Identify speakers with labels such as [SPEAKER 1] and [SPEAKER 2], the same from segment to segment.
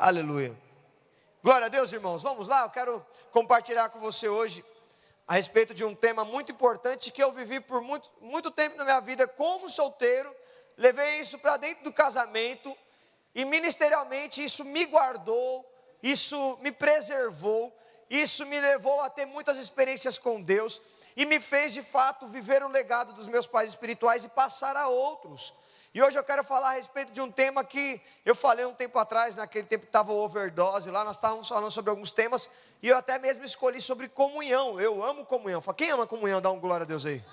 [SPEAKER 1] Aleluia. Glória a Deus, irmãos. Vamos lá, eu quero compartilhar com você hoje a respeito de um tema muito importante que eu vivi por muito tempo na minha vida como solteiro. Levei isso para dentro do casamento e ministerialmente isso me guardou, isso me preservou, isso me levou a ter muitas experiências com Deus e me fez de fato viver o legado dos meus pais espirituais e passar a outros. E hoje eu quero falar a respeito de um tema que eu falei um tempo atrás, naquele tempo que estava o overdose lá, nós estávamos falando sobre alguns temas, e eu até mesmo escolhi sobre comunhão. Eu amo comunhão. Fala, quem ama comunhão? Dá um glória a Deus aí.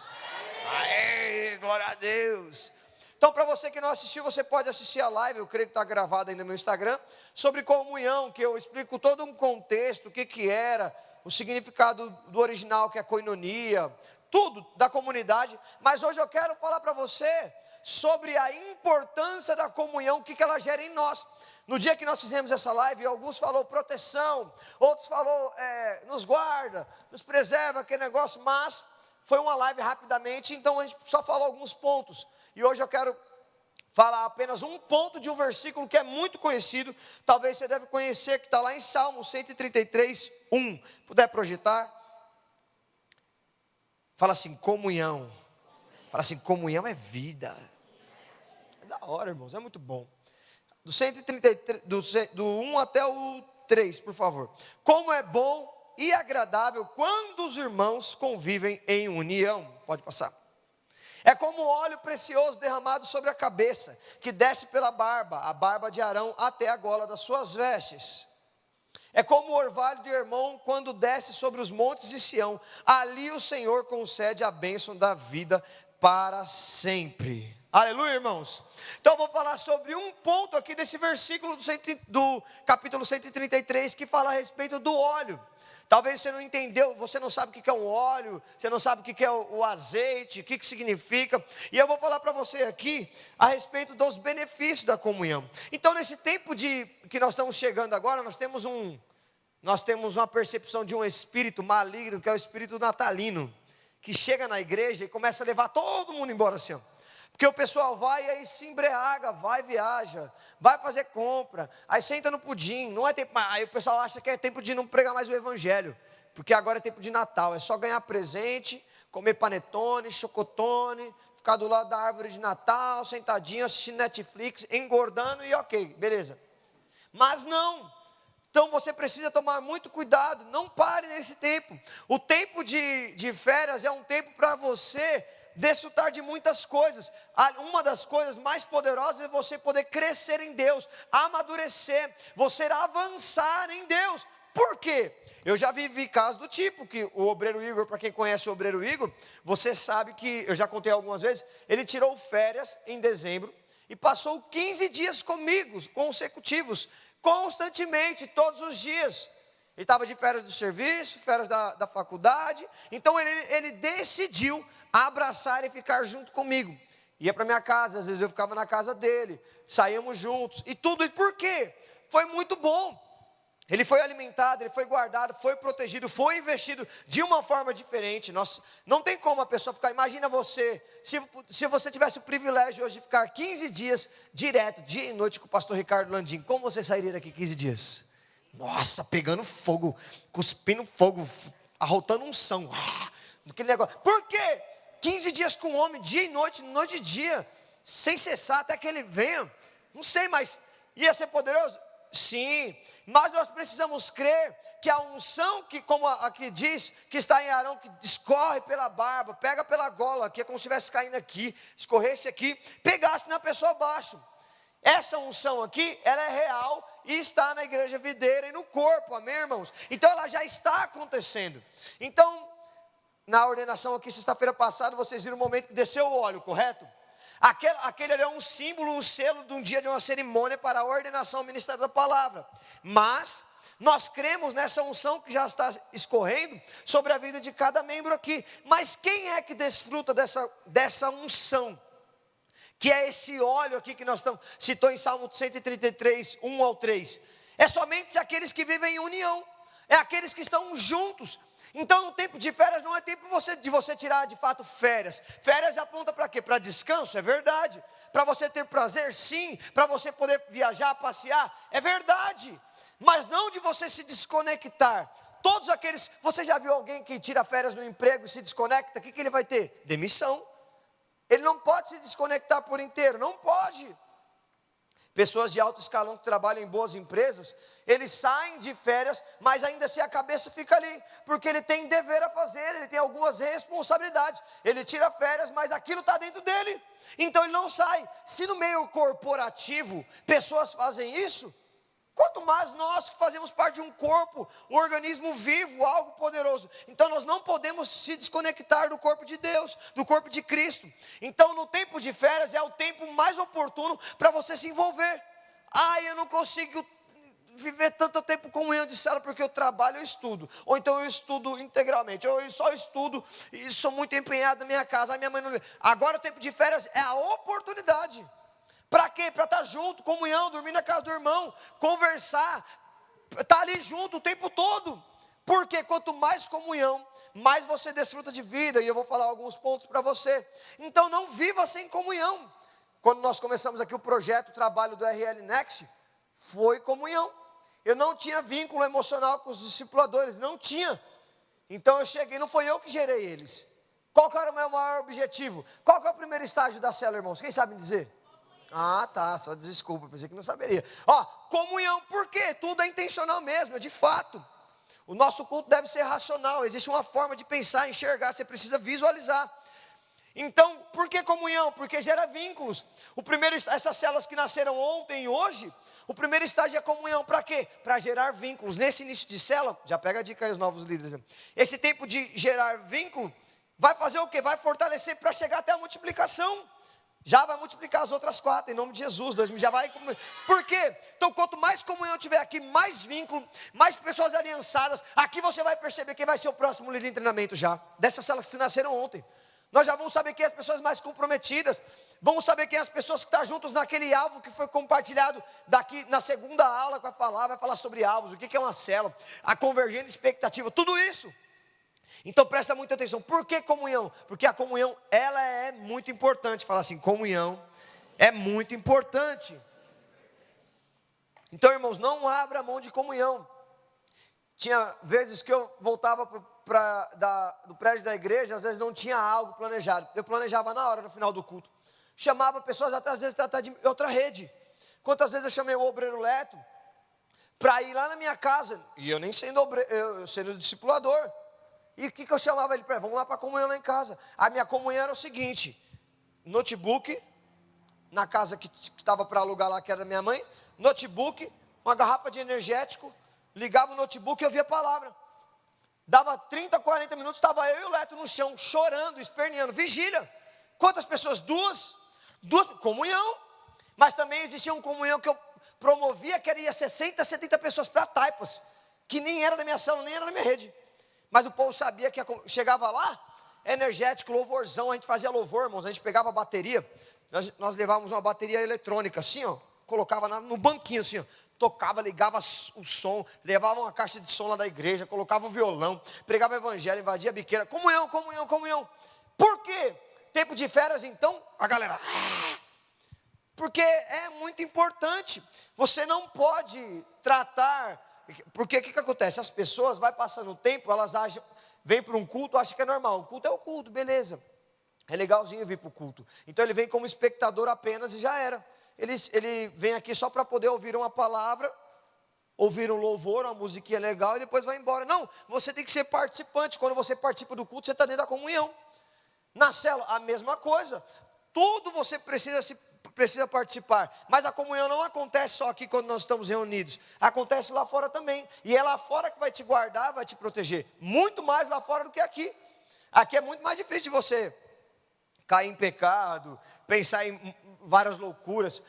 [SPEAKER 1] Aê, glória a Deus. Então, para você que não assistiu, você pode assistir a live, eu creio que está gravada aí no meu Instagram, sobre comunhão, que eu explico todo um contexto, o que era, o significado do original, que é koinonia, tudo da comunidade. Mas hoje eu quero falar para você sobre a importância da comunhão, o que ela gera em nós. No dia que nós fizemos essa live, alguns falou proteção, outros falou nos guarda, nos preserva, aquele negócio, mas foi uma live rapidamente, então a gente só falou alguns pontos. E hoje eu quero falar apenas um ponto de um versículo que é muito conhecido, talvez você deve conhecer, que está lá em Salmo 133, 1. Puder projetar? Fala assim, comunhão. Fala assim, comunhão é vida. É da hora, irmãos, é muito bom. Do 133, do 1 até o 3, por favor. Como é bom e agradável quando os irmãos convivem em união. Pode passar. É como óleo precioso derramado sobre a cabeça, que desce pela barba, a barba de Arão até a gola das suas vestes. É como o orvalho de Hermon quando desce sobre os montes de Sião. Ali o Senhor concede a bênção da vida para sempre. Aleluia, irmãos. Então eu vou falar sobre um ponto aqui desse versículo do capítulo 133, que fala a respeito do óleo. Talvez você não entendeu, você não sabe o que é um óleo, você não sabe o que é o azeite, o que significa. E eu vou falar para você aqui a respeito dos benefícios da comunhão. Então nesse tempo que nós estamos chegando agora, nós temos uma percepção de um espírito maligno, que é o espírito natalino, que chega na igreja e começa a levar todo mundo embora assim, ó. Porque o pessoal vai e aí se embriaga, vai viaja, vai fazer compra, aí senta no pudim, não é tempo, aí o pessoal acha que é tempo de não pregar mais o evangelho, porque agora é tempo de Natal, é só ganhar presente, comer panetone, chocotone, ficar do lado da árvore de Natal, sentadinho, assistindo Netflix, engordando e ok, beleza. Mas não, então você precisa tomar muito cuidado, não pare nesse tempo. O tempo de férias é um tempo para você desfrutar de muitas coisas. Uma das coisas mais poderosas é você poder crescer em Deus, amadurecer, você avançar em Deus. Por quê? Eu já vivi casos do tipo que o obreiro Igor, para quem conhece o obreiro Igor, você sabe que, eu já contei algumas vezes, ele tirou férias em dezembro e passou 15 dias comigo, consecutivos, constantemente, todos os dias. Ele estava de férias do serviço, férias da faculdade, então ele decidiu abraçar e ficar junto comigo. Ia para minha casa, às vezes eu ficava na casa dele, saíamos juntos, e tudo isso, por quê? Foi muito bom. Ele foi alimentado, ele foi guardado, foi protegido, foi investido de uma forma diferente. Não tem como a pessoa ficar, imagina você, se você tivesse o privilégio hoje de ficar 15 dias direto, dia e noite com o pastor Ricardo Landim, como você sairia daqui 15 dias? Nossa, pegando fogo, cuspindo fogo, arrotando unção, aquele negócio. Por quê? 15 dias com o homem, dia e noite, noite e dia, sem cessar até que ele venha. Não sei, mas ia ser poderoso? Sim, mas nós precisamos crer que a unção, que como aqui diz, que está em Arão, que escorre pela barba, pega pela gola, que é como se estivesse caindo aqui, escorresse aqui, pegasse na pessoa abaixo. Essa unção aqui, ela é real e está na igreja videira e no corpo, amém, irmãos? Então ela já está acontecendo. Então, na ordenação aqui, sexta-feira passada, vocês viram o momento que desceu o óleo, correto? Aquele é um símbolo, um selo de um dia de uma cerimônia para a ordenação ao ministério da palavra. Mas nós cremos nessa unção que já está escorrendo sobre a vida de cada membro aqui. Mas quem é que desfruta dessa unção? Que é esse óleo aqui que nós estamos, citou em Salmo 133, 1 ao 3. É somente aqueles que vivem em união, é aqueles que estão juntos. Então, no tempo de férias não é tempo de você tirar de fato férias. Férias aponta para quê? Para descanso, é verdade. Para você ter prazer, sim. Para você poder viajar, passear, é verdade. Mas não de você se desconectar. Todos aqueles, você já viu alguém que tira férias no emprego e se desconecta? O que ele vai ter? Demissão. Ele não pode se desconectar por inteiro, não pode. Pessoas de alto escalão que trabalham em boas empresas, eles saem de férias, mas ainda assim a cabeça fica ali, porque ele tem dever a fazer, ele tem algumas responsabilidades. Ele tira férias, mas aquilo está dentro dele, então ele não sai. Se no meio corporativo pessoas fazem isso, quanto mais nós que fazemos parte de um corpo, um organismo vivo, algo poderoso. Então nós não podemos se desconectar do corpo de Deus, do corpo de Cristo. Então no tempo de férias é o tempo mais oportuno para você se envolver. Eu não consigo viver tanto tempo como eu de célula porque eu trabalho e estudo. Ou então eu estudo integralmente, ou eu só estudo e sou muito empenhado na minha casa. A minha mãe não... Agora o tempo de férias é a oportunidade. Para quê? Para estar junto, comunhão, dormir na casa do irmão, conversar, estar ali junto o tempo todo. Porque quanto mais comunhão, mais você desfruta de vida. E eu vou falar alguns pontos para você. Então não viva sem comunhão. Quando nós começamos aqui o projeto, o trabalho do RL Next, foi comunhão. Eu não tinha vínculo emocional com os discipuladores, não tinha. Então eu cheguei, não foi eu que gerei eles. Qual que era o meu maior objetivo? Qual que é o primeiro estágio da célula, irmãos? Quem sabe dizer? Tá, só desculpa, pensei que não saberia. Comunhão, por quê? Tudo é intencional mesmo, é de fato. O nosso culto deve ser racional, existe uma forma de pensar, enxergar, você precisa visualizar. Então, por que comunhão? Porque gera vínculos. Essas células que nasceram ontem e hoje, o primeiro estágio é comunhão, para quê? Para gerar vínculos. Nesse início de célula, já pega a dica aí os novos líderes. Esse tempo de gerar vínculo, vai fazer o quê? Vai fortalecer para chegar até a multiplicação. Já vai multiplicar as outras 4, em nome de Jesus. Já vai. Por quê? Então, quanto mais comunhão tiver aqui, mais vínculo, mais pessoas aliançadas, aqui você vai perceber quem vai ser o próximo líder em treinamento já. Dessas células que nasceram ontem. Nós já vamos saber quem é as pessoas mais comprometidas. Vamos saber quem é as pessoas que estão juntos naquele alvo que foi compartilhado daqui na segunda aula que vai falar sobre alvos, o que é uma célula, a convergente expectativa, tudo isso. Então presta muita atenção. Por que comunhão? Porque a comunhão, ela é muito importante. Fala assim, comunhão é muito importante. Então, irmãos, não abra mão de comunhão. Tinha vezes que eu voltava do prédio da igreja, às vezes não tinha algo planejado. Eu planejava na hora, no final do culto. Chamava pessoas, até às vezes até de outra rede. Quantas vezes eu chamei o obreiro Leto para ir lá na minha casa, e eu nem sendo eu sendo discipulador. E o que eu chamava ele para? Vamos lá para a comunhão lá em casa. A minha comunhão era o seguinte: notebook, na casa que estava para alugar lá, que era da minha mãe, notebook, uma garrafa de energético, ligava o notebook e ouvia a palavra. Dava 30, 40 minutos, estava eu e o Leto no chão, chorando, esperneando, vigília. Quantas pessoas? Duas, comunhão. Mas também existia uma comunhão que eu promovia, que ia 60, 70 pessoas para Taipas, que nem era da minha célula, nem era da minha rede. Mas o povo sabia que chegava lá, energético, louvorzão, a gente fazia louvor, irmãos, a gente pegava a bateria, nós levávamos uma bateria eletrônica, assim, colocava no banquinho, assim, tocava, ligava o som, levava uma caixa de som lá da igreja, colocava o violão, pregava o evangelho, invadia a biqueira, comunhão. Por quê? Tempo de férias, então, a galera... Porque é muito importante, você não pode tratar... Porque o que acontece? As pessoas, vai passando o tempo, elas acham, vêm para um culto, acham que é normal. O culto é o culto, beleza. É legalzinho vir para o culto. Então ele vem como espectador apenas e já era. Ele vem aqui só para poder ouvir uma palavra, ouvir um louvor, uma musiquinha legal e depois vai embora. Não, você tem que ser participante. Quando você participa do culto, você está dentro da comunhão. Na célula, a mesma coisa. Tudo você precisa participar, mas a comunhão não acontece só aqui quando nós estamos reunidos, acontece lá fora também, e é lá fora que vai te guardar, vai te proteger, muito mais lá fora do que aqui. Aqui é muito mais difícil de você cair em pecado, pensar em várias loucuras.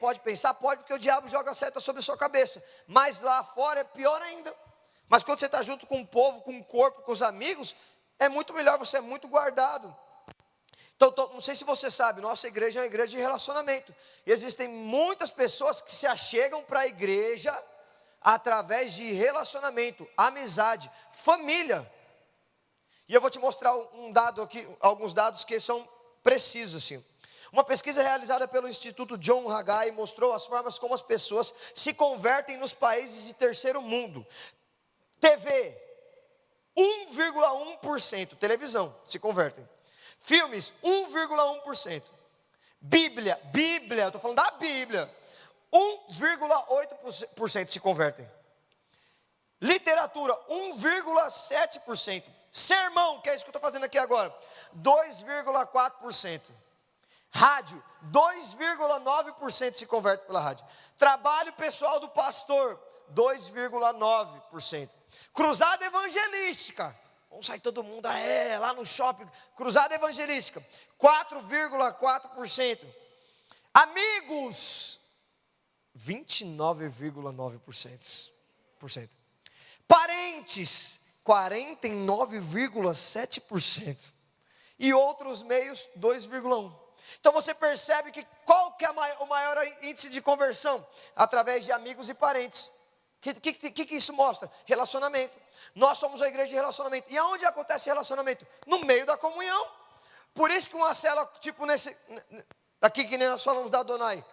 [SPEAKER 1] Pode pensar? Pode, porque o diabo joga seta sobre a sua cabeça, mas lá fora é pior ainda. Mas quando você está junto com o povo, com o corpo, com os amigos, é muito melhor, você é muito guardado. Então, não sei se você sabe, nossa igreja é uma igreja de relacionamento. E existem muitas pessoas que se achegam para a igreja através de relacionamento, amizade, família. E eu vou te mostrar um dado aqui, alguns dados que são precisos assim. Uma pesquisa realizada pelo Instituto John Haggai mostrou as formas como as pessoas se convertem nos países de terceiro mundo. TV, 1,1%, televisão, se convertem. Filmes, 1,1%. Bíblia, eu estou falando da Bíblia, 1,8% se convertem. Literatura, 1,7%. Sermão, que é isso que eu estou fazendo aqui agora, 2,4%. Rádio, 2,9% se converte pela rádio. Trabalho pessoal do pastor, 2,9%. Cruzada evangelística, vamos sair todo mundo, lá no shopping. Cruzada evangelística, 4,4%. Amigos, 29,9%. Parentes, 49,7%. E outros meios, 2,1%. Então você percebe que qual que é o maior índice de conversão? Através de amigos e parentes. O que isso mostra? Relacionamento. Nós somos a igreja de relacionamento. E aonde acontece relacionamento? No meio da comunhão. Por isso que uma célula, tipo aqui que nem nós falamos da Adonai,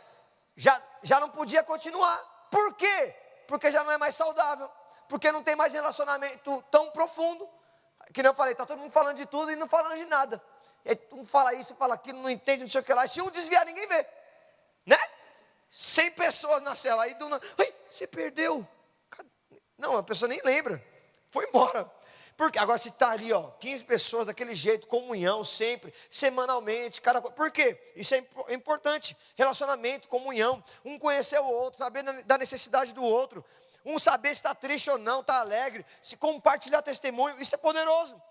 [SPEAKER 1] já não podia continuar. Por quê? Porque já não é mais saudável. Porque não tem mais relacionamento tão profundo. Que nem eu falei, está todo mundo falando de tudo e não falando de nada. E aí um fala isso, fala aquilo, não entende, não sei o que lá. E se um desviar, ninguém vê. Né? 100 pessoas na cela. Aí você perdeu. Não, a pessoa nem lembra. Foi embora. Porque agora se está ali, 15 pessoas daquele jeito, comunhão sempre, semanalmente, por quê? Isso é importante. Relacionamento, comunhão, um conhecer o outro, saber da necessidade do outro, um saber se está triste ou não, está alegre, se compartilhar testemunho, isso é poderoso.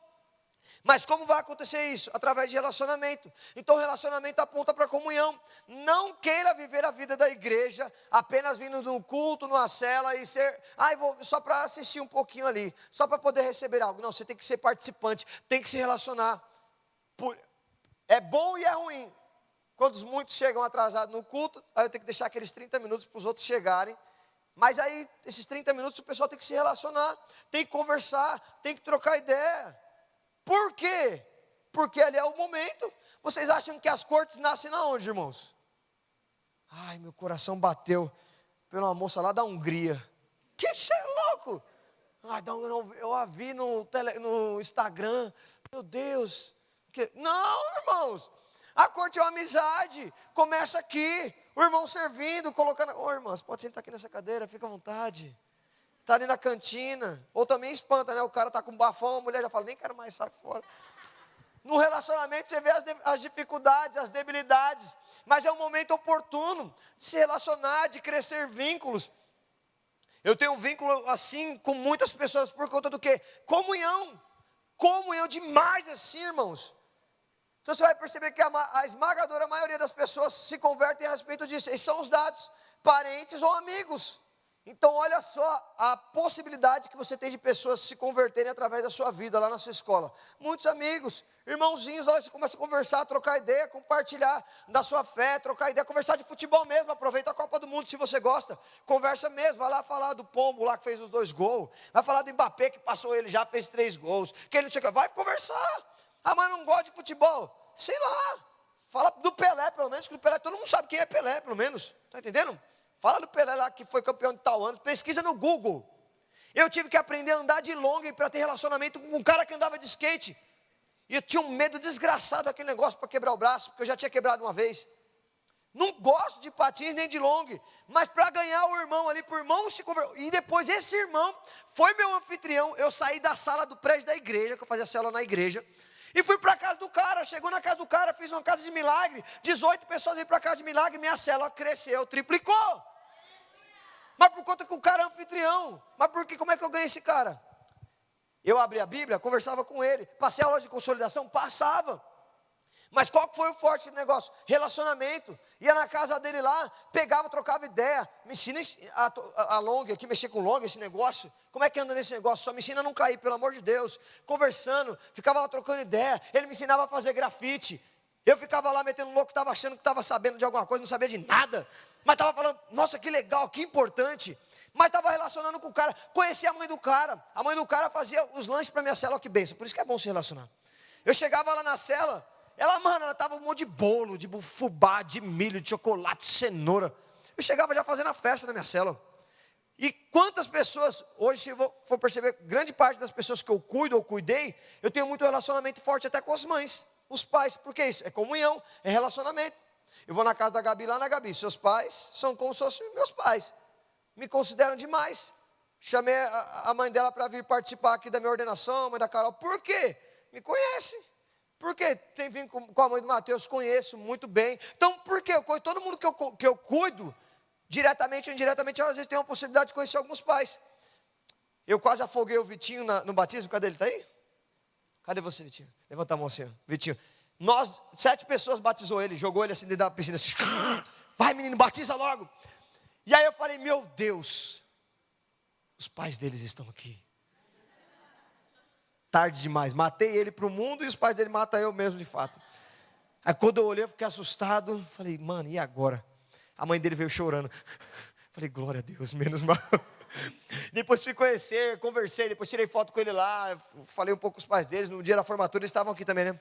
[SPEAKER 1] Mas como vai acontecer isso? Através de relacionamento. Então o relacionamento aponta para a comunhão. Não queira viver a vida da igreja apenas vindo de um culto, numa cela e ser, vou só para assistir um pouquinho ali, só para poder receber algo. Não, você tem que ser participante, tem que se relacionar. É bom e é ruim. Quando muitos chegam atrasados no culto, aí eu tenho que deixar aqueles 30 minutos para os outros chegarem. Mas aí, esses 30 minutos, o pessoal tem que se relacionar, tem que conversar, tem que trocar ideia. Por quê? Porque ali é o momento. Vocês acham que as cortes nascem na onde, irmãos? Meu coração bateu pela moça lá da Hungria. Que você é louco? Eu a vi no Instagram. Meu Deus. Não, irmãos. A corte é uma amizade. Começa aqui. O irmão servindo, colocando. Irmãos, pode sentar aqui nessa cadeira, fica à vontade. Está ali na cantina, ou também espanta, né? O cara está com bafão, a mulher já fala, nem quero mais, sai fora. No relacionamento você vê as dificuldades, as debilidades, mas é um momento oportuno de se relacionar, de crescer vínculos. Eu tenho um vínculo assim com muitas pessoas por conta do quê? Comunhão demais assim, irmãos. Então você vai perceber que a esmagadora maioria das pessoas se convertem a respeito disso. Esses são os dados, parentes ou amigos. Então olha só a possibilidade que você tem de pessoas se converterem através da sua vida lá na sua escola. Muitos amigos, irmãozinhos, lá você começa a conversar, trocar ideia, compartilhar da sua fé, trocar ideia, conversar de futebol mesmo, aproveita a Copa do Mundo se você gosta, conversa mesmo, vai lá falar do Pombo lá que fez os 2 gols, vai falar do Mbappé que passou ele já, fez 3 gols, que ele não sei o que, vai conversar. Mas não gosta de futebol, sei lá, fala do Pelé pelo menos, que o Pelé, todo mundo sabe quem é Pelé pelo menos, está entendendo? Fala do Pelé lá que foi campeão de tal ano, pesquisa no Google. Eu tive que aprender a andar de longa para ter relacionamento com um cara que andava de skate. E eu tinha um medo desgraçado daquele negócio para quebrar o braço, porque eu já tinha quebrado uma vez. Não gosto de patins nem de long, mas para ganhar o irmão ali, para o irmão se converter. E depois esse irmão foi meu anfitrião. Eu saí da sala do prédio da igreja, que eu fazia célula na igreja, e fui para a casa do cara. Chegou na casa do cara, fiz uma casa de milagre. 18 pessoas iam para a casa de milagre, minha célula cresceu, triplicou. Mas por conta que o cara é anfitrião. Mas por que? Como é que eu ganhei esse cara? Eu abri a Bíblia, conversava com ele. Passei a aula de consolidação? Passava. Mas qual que foi o forte do negócio? Relacionamento. Ia na casa dele lá, pegava, trocava ideia. Me ensina a long aqui, mexer com long, esse negócio. Como é que anda nesse negócio? Só me ensina a não cair, pelo amor de Deus. Conversando, ficava lá trocando ideia. Ele me ensinava a fazer grafite. Eu ficava lá metendo louco, estava achando que estava sabendo de alguma coisa, não sabia de nada. Mas estava falando, nossa, que legal, que importante. mas estava relacionando com o cara. Conheci a mãe do cara. A mãe do cara fazia os lanches para minha cela. Olha que bênção. Por isso que é bom se relacionar. Eu chegava lá na cela, ela tava um monte de bolo, de fubá, de milho, de chocolate, de cenoura. Eu chegava já fazendo a festa na minha cela. E quantas pessoas, hoje se eu for perceber, grande parte das pessoas que eu cuido ou cuidei, eu tenho muito relacionamento forte até com as mães, os pais. Por que isso? É comunhão, é relacionamento. Eu vou na casa da Gabi, lá na Gabi, seus pais são como se fossem meus pais. Me consideram demais. Chamei a mãe dela para vir participar aqui da minha ordenação, a mãe da Carol. Por quê? Me conhece. Por quê? Tem vindo com a mãe do Mateus, conheço muito bem. Então, por quê? Todo mundo que eu cuido, diretamente ou indiretamente, às vezes tem uma possibilidade de conhecer alguns pais. Eu quase afoguei o Vitinho no batismo. Cadê ele? Está aí? Cadê você, Vitinho? Levanta a mão assim, Vitinho. 7 pessoas batizou ele, jogou ele assim dentro da piscina. Assim, vai menino, batiza logo. E aí eu falei, meu Deus, os pais deles estão aqui. Tarde demais, matei ele para o mundo e os pais dele matam eu mesmo de fato. Aí quando eu olhei, eu fiquei assustado. Falei, mano, e agora? A mãe dele veio chorando. Falei, glória a Deus, menos mal. Depois fui conhecer, conversei, depois tirei foto com ele lá. Falei um pouco com os pais deles, no dia da formatura eles estavam aqui também, né?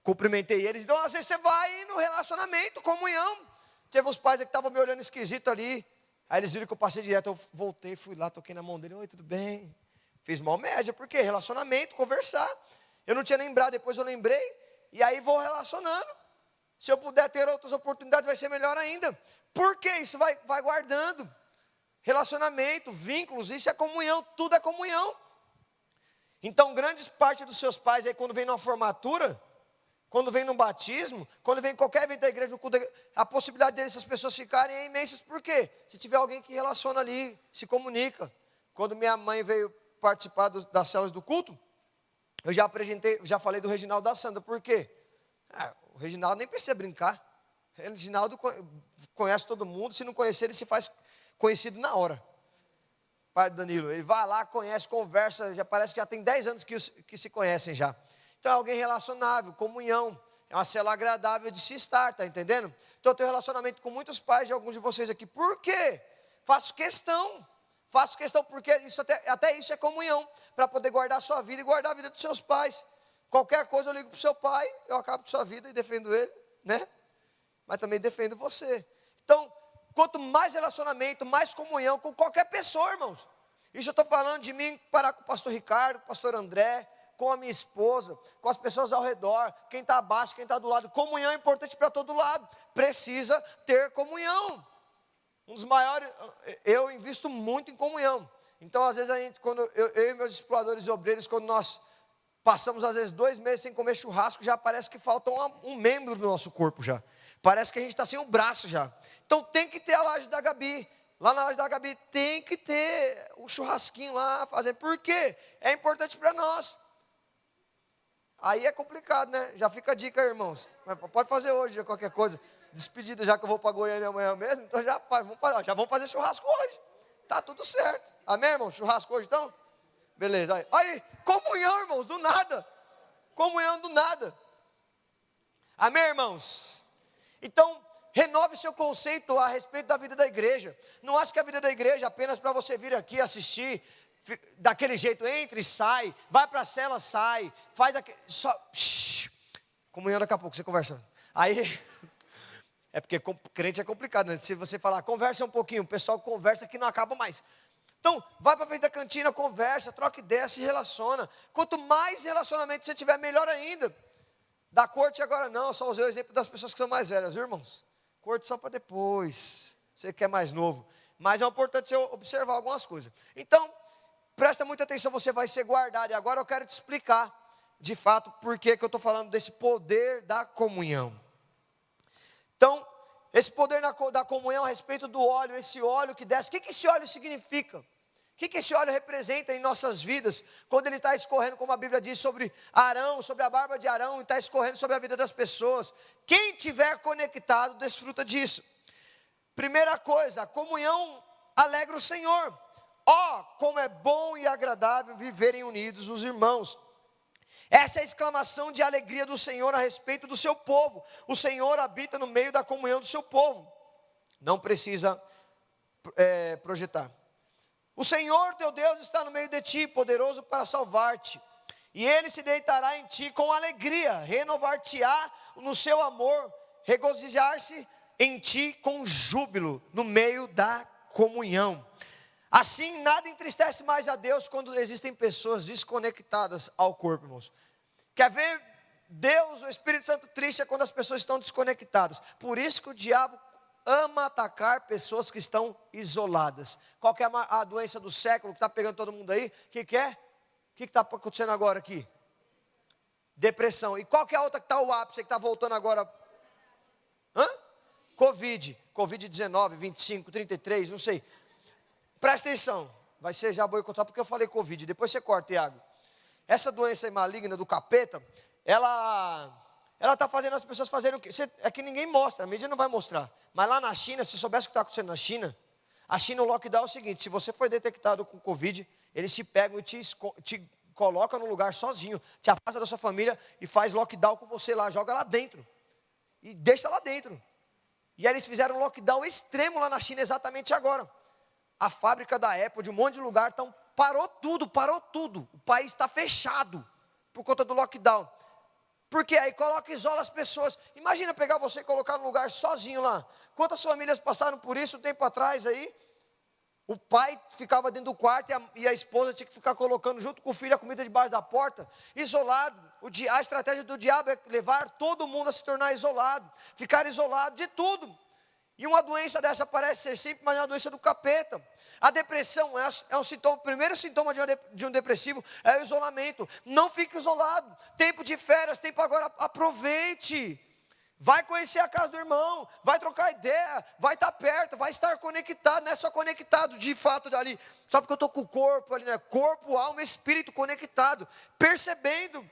[SPEAKER 1] Cumprimentei eles. Então às vezes você vai no relacionamento, comunhão. Teve uns pais que estavam me olhando esquisito ali. Aí eles viram que eu passei direto, eu voltei, fui lá, toquei na mão dele, oi, tudo bem? Fiz mal média, por quê? Relacionamento, conversar. Eu não tinha lembrado, depois eu lembrei, e aí vou relacionando. Se eu puder ter outras oportunidades, vai ser melhor ainda. Por quê? Isso vai guardando. Relacionamento, vínculos, isso é comunhão, tudo é comunhão. Então, grande parte dos seus pais, aí quando vem numa formatura, quando vem num batismo, quando vem em qualquer evento da igreja, a possibilidade dessas pessoas ficarem é imensa. Por quê? Se tiver alguém que relaciona ali, se comunica. Quando minha mãe veio participar das células do culto, eu já falei do Reginaldo da Sandra. Por quê? O Reginaldo nem precisa brincar. O Reginaldo conhece todo mundo. Se não conhecer, ele se faz conhecido na hora. Pai do Danilo, ele vai lá, conhece, conversa, já parece que já tem 10 anos que se conhecem já. Então é alguém relacionável, comunhão, é uma célula agradável de se estar, tá entendendo? Então eu tenho relacionamento com muitos pais de alguns de vocês aqui. Por quê? Faço questão porque isso até isso é comunhão, para poder guardar a sua vida e guardar a vida dos seus pais. Qualquer coisa eu ligo para o seu pai, eu acabo com sua vida e defendo ele, né? Mas também defendo você. Então, quanto mais relacionamento, mais comunhão com qualquer pessoa, irmãos. Isso eu estou falando de mim para com o pastor Ricardo, com o pastor André, com a minha esposa, com as pessoas ao redor, quem está abaixo, quem está do lado. Comunhão é importante para todo lado, precisa ter comunhão. Um dos maiores, eu invisto muito em comunhão. Então, às vezes, quando eu e meus exploradores e obreiros, quando nós passamos, às vezes, 2 meses sem comer churrasco, já parece que falta um membro do nosso corpo já. Parece que a gente está sem um braço já. Então, tem que ter a laje da Gabi. Lá na laje da Gabi tem que ter o churrasquinho lá, fazendo. Por quê? É importante para nós. Aí é complicado, né? Já fica a dica, irmãos. Pode fazer hoje, qualquer coisa. Despedida, já que eu vou para Goiânia amanhã mesmo. Então já vamos fazer churrasco hoje. Tá tudo certo. Amém, irmão? Churrasco hoje, então? Beleza. Aí, comunhão, irmãos, do nada. Comunhão do nada. Amém, irmãos? Então, renove seu conceito a respeito da vida da igreja. Não ache que a vida da igreja é apenas para você vir aqui assistir, daquele jeito, entra e sai, vai para a cela, sai, faz aquele, só, comunhão daqui a pouco, você conversando. Aí, é porque crente é complicado, né? Se você falar, conversa um pouquinho, o pessoal conversa que não acaba mais. Então, vai para frente da cantina, conversa, troca ideia, se relaciona. Quanto mais relacionamento você tiver, melhor ainda. Da corte agora não, só usei o exemplo das pessoas que são mais velhas, viu, irmãos? Corte só para depois, você que é mais novo. Mas é importante você observar algumas coisas. Então, presta muita atenção, você vai ser guardado. E agora eu quero te explicar, de fato, por que eu estou falando desse poder da comunhão. Então, esse poder da comunhão a respeito do óleo, esse óleo que desce, o que esse óleo significa? O que esse óleo representa em nossas vidas, quando ele está escorrendo, como a Bíblia diz, sobre Arão, sobre a barba de Arão, e está escorrendo sobre a vida das pessoas. Quem tiver conectado, desfruta disso. Primeira coisa, a comunhão alegra o Senhor. Como é bom e agradável viverem unidos os irmãos. Essa é a exclamação de alegria do Senhor a respeito do seu povo. O Senhor habita no meio da comunhão do seu povo. Não precisa projetar. O Senhor teu Deus está no meio de ti, poderoso para salvar-te. E Ele se deitará em ti com alegria, renovar-te-á no seu amor, regozijar-se em ti com júbilo, no meio da comunhão. Assim, nada entristece mais a Deus quando existem pessoas desconectadas ao corpo, irmãos. Quer ver Deus, o Espírito Santo triste é quando as pessoas estão desconectadas. Por isso que o diabo ama atacar pessoas que estão isoladas. Qual que é a doença do século que está pegando todo mundo aí? O que é? O que está acontecendo agora aqui? Depressão. E qual que é a outra que está o ápice, que está voltando agora? Covid-19, 25, 33, não sei. Presta atenção. Vai ser já boicotado porque eu falei Covid. Depois você corta, Iago. Essa doença aí maligna do capeta, ela está fazendo as pessoas fazerem o quê? É que ninguém mostra, a mídia não vai mostrar. Mas lá na China, se soubesse o que está acontecendo na China, a China, o lockdown é o seguinte: se você foi detectado com Covid, eles te pegam e te colocam num lugar sozinho, te afasta da sua família e faz lockdown com você lá, joga lá dentro. E deixa lá dentro. E aí eles fizeram um lockdown extremo lá na China exatamente agora. A fábrica da Apple, de um monte de lugar, então parou tudo. O país está fechado por conta do lockdown. Porque aí isola as pessoas. Imagina pegar você e colocar num lugar sozinho lá. Quantas famílias passaram por isso um tempo atrás aí? O pai ficava dentro do quarto e a esposa tinha que ficar colocando junto com o filho a comida debaixo da porta, isolado. A estratégia do diabo é levar todo mundo a se tornar isolado, ficar isolado de tudo. E uma doença dessa parece ser simples, mas é uma doença do capeta. A depressão é um sintoma, o primeiro sintoma de um depressivo é o isolamento. Não fique isolado. Tempo de férias, tempo agora, aproveite. Vai conhecer a casa do irmão, vai trocar ideia, vai estar perto, vai estar conectado. Não é só conectado de fato ali, só porque eu estou com o corpo ali, né? Corpo, alma, espírito conectado, percebendo.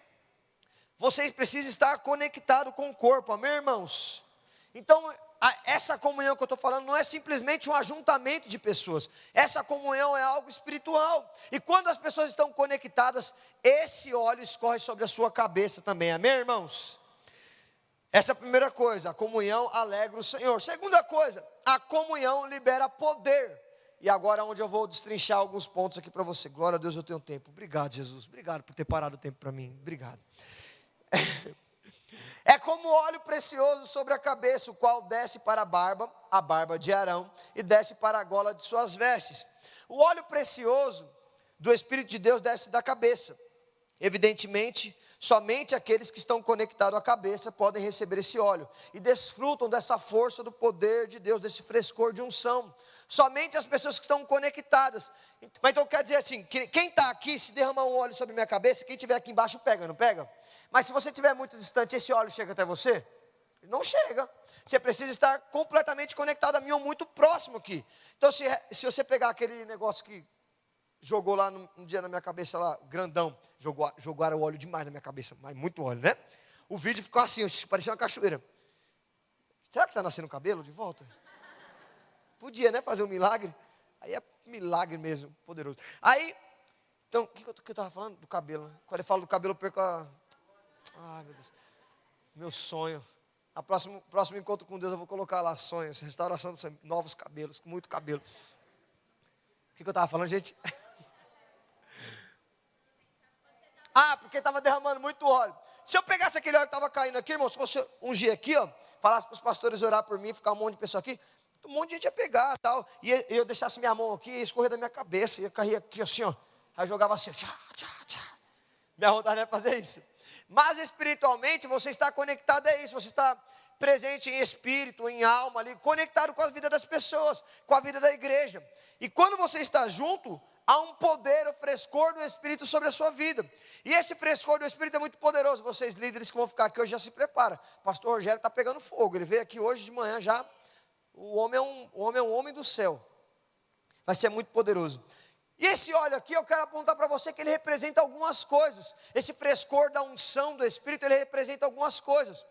[SPEAKER 1] Vocês precisam estar conectados com o corpo, amém, irmãos? Então, essa comunhão que eu estou falando não é simplesmente um ajuntamento de pessoas. Essa comunhão é algo espiritual. E quando as pessoas estão conectadas, esse óleo escorre sobre a sua cabeça também, amém, irmãos? Essa é a primeira coisa, a comunhão alegra o Senhor. Segunda coisa, a comunhão libera poder. E agora onde eu vou destrinchar alguns pontos aqui para você. Glória a Deus, eu tenho tempo. Obrigado, Jesus. Obrigado por ter parado o tempo para mim. Obrigado. É como óleo precioso sobre a cabeça, o qual desce para a barba de Arão, e desce para a gola de suas vestes. O óleo precioso do Espírito de Deus desce da cabeça. Evidentemente, somente aqueles que estão conectados à cabeça podem receber esse óleo e desfrutam dessa força do poder de Deus, desse frescor de unção. Somente as pessoas que estão conectadas. Mas então quer dizer assim, que quem está aqui, se derramar um óleo sobre minha cabeça, quem estiver aqui embaixo pega, não pega? Mas se você estiver muito distante, esse óleo chega até você? Não chega. Você precisa estar completamente conectado a mim ou muito próximo aqui. Então se você pegar aquele negócio que jogou lá um dia na minha cabeça lá, grandão, jogaram o óleo demais na minha cabeça, mas muito óleo, né? O vídeo ficou assim, parecia uma cachoeira. Será que está nascendo cabelo de volta? Podia, né, fazer um milagre. Aí é milagre mesmo, poderoso. Aí, então, o que eu estava falando? Do cabelo, né? Quando eu falo do cabelo, eu perco a... Ai, meu Deus. Meu sonho. A próximo encontro com Deus, eu vou colocar lá sonhos, restauração dos sonhos, novos cabelos, muito cabelo. O que eu estava falando, gente? Porque estava derramando muito óleo. Se eu pegasse aquele óleo que estava caindo aqui, irmão, se fosse ungir aqui, ó, falasse para os pastores orar por mim, ficar um monte de pessoa aqui, um monte de gente ia pegar e tal, e eu deixasse minha mão aqui, ia escorrer da minha cabeça, ia cair aqui assim, ó, aí eu jogava assim, tchá, tchá, tchá. Minha vontade é fazer isso. Mas espiritualmente, você está conectado a isso, você está presente em espírito, em alma ali, conectado com a vida das pessoas, com a vida da igreja. E quando você está junto, há um poder, o frescor do Espírito sobre a sua vida. E esse frescor do Espírito é muito poderoso. Vocês líderes que vão ficar aqui hoje já se preparam. Pastor Rogério está pegando fogo, ele veio aqui hoje de manhã já. O homem é um homem do céu. Vai ser muito poderoso. E esse óleo aqui, eu quero apontar para você que ele representa algumas coisas. Esse frescor da unção do Espírito, ele representa algumas coisas.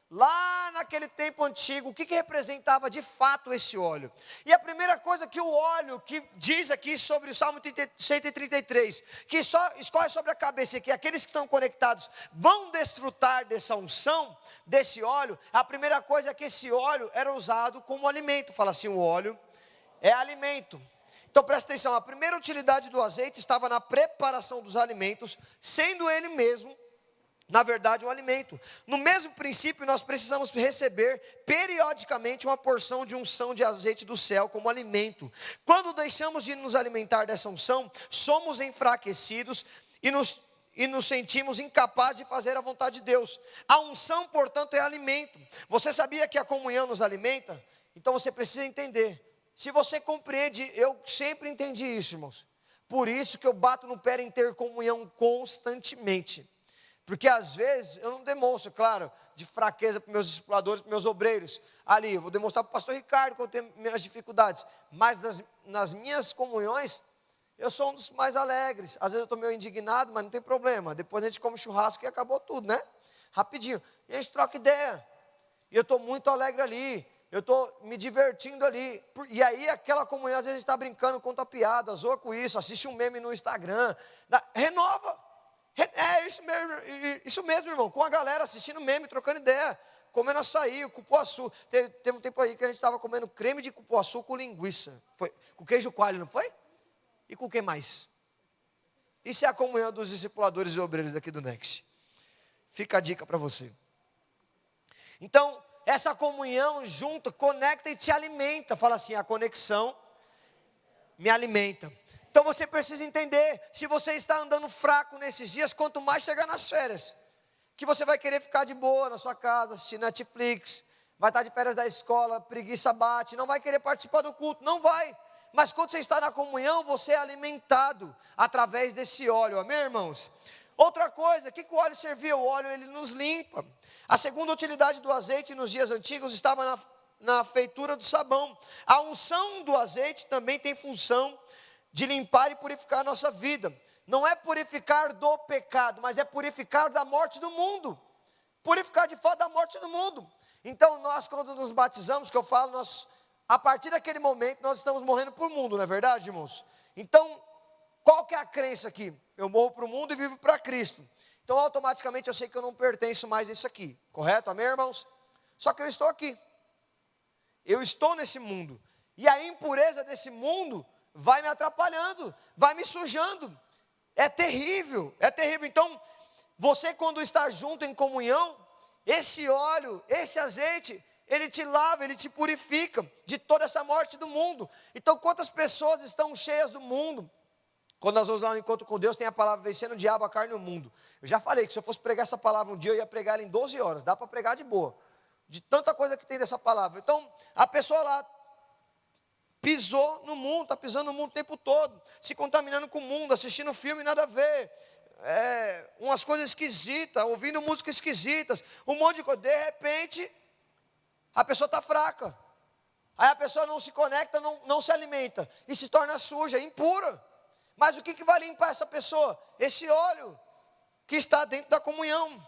[SPEAKER 1] Lá naquele tempo antigo, o que representava de fato esse óleo? E a primeira coisa que o óleo, que diz aqui sobre o Salmo 133, que só escorre sobre a cabeça, que aqueles que estão conectados vão desfrutar dessa unção, desse óleo, a primeira coisa é que esse óleo era usado como alimento. Fala assim, o óleo é alimento. Então presta atenção, a primeira utilidade do azeite estava na preparação dos alimentos, sendo ele mesmo, na verdade, um alimento. No mesmo princípio, nós precisamos receber periodicamente uma porção de unção de azeite do céu como alimento. Quando deixamos de nos alimentar dessa unção, somos enfraquecidos e nos sentimos incapazes de fazer a vontade de Deus. A unção, portanto, é alimento. Você sabia que a comunhão nos alimenta? Então você precisa entender. Se você compreende, eu sempre entendi isso, irmãos. Por isso que eu bato no pé em ter comunhão constantemente. Porque às vezes eu não demonstro, claro, de fraqueza para meus discipuladores, para meus obreiros. Ali, eu vou demonstrar para o pastor Ricardo que eu tenho minhas dificuldades. Mas nas minhas comunhões, eu sou um dos mais alegres. Às vezes eu estou meio indignado, mas não tem problema. Depois a gente come churrasco e acabou tudo, né? Rapidinho. E a gente troca ideia. E eu estou muito alegre ali. Eu estou me divertindo ali. E aí aquela comunhão, às vezes a gente está brincando, conta piada, zoa com isso, assiste um meme no Instagram. Renova. É isso mesmo, irmão, com a galera assistindo meme, trocando ideia, comendo açaí, cupuaçu. Teve um tempo aí que a gente estava comendo creme de cupuaçu com linguiça. Foi com queijo coalho, não foi? E com o que mais? Isso é a comunhão dos discipuladores e obreiros daqui do Next. Fica a dica para você. Então, essa comunhão junto, conecta e te alimenta. Fala assim, a conexão me alimenta. Então você precisa entender, se você está andando fraco nesses dias, quanto mais chegar nas férias, que você vai querer ficar de boa na sua casa, assistindo Netflix, vai estar de férias da escola, preguiça bate, não vai querer participar do culto, não vai. Mas quando você está na comunhão, você é alimentado através desse óleo, amém, irmãos? Outra coisa, o que o óleo servia? O óleo, ele nos limpa. A segunda utilidade do azeite nos dias antigos estava na feitura do sabão. A unção do azeite também tem função de limpar e purificar a nossa vida. Não é purificar do pecado, mas é purificar da morte do mundo. Purificar de fato da morte do mundo. Então nós, quando nos batizamos, que eu falo, a partir daquele momento nós estamos morrendo para o mundo, não é verdade, irmãos? Então, qual que é a crença aqui? Eu morro para o mundo e vivo para Cristo. Então automaticamente eu sei que eu não pertenço mais a isso aqui. Correto, amém, irmãos? Só que eu estou aqui. Eu estou nesse mundo. E a impureza desse mundo vai me atrapalhando, vai me sujando. É terrível, é terrível. Então, você quando está junto em comunhão, esse óleo, esse azeite, ele te lava, ele te purifica de toda essa morte do mundo. Então, quantas pessoas estão cheias do mundo? Quando nós vamos lá no encontro com Deus, tem a palavra vencendo o diabo, a carne e o mundo. Eu já falei que se eu fosse pregar essa palavra um dia, eu ia pregar ela em 12 horas. Dá para pregar de boa, de tanta coisa que tem dessa palavra. Então, a pessoa lá pisou no mundo, está pisando no mundo o tempo todo, se contaminando com o mundo, assistindo filme nada a ver, umas coisas esquisitas, ouvindo músicas esquisitas, um monte de coisa. De repente, a pessoa está fraca, aí a pessoa não se conecta, não se alimenta, e se torna suja, impura. Mas o que vai limpar essa pessoa? Esse óleo que está dentro da comunhão.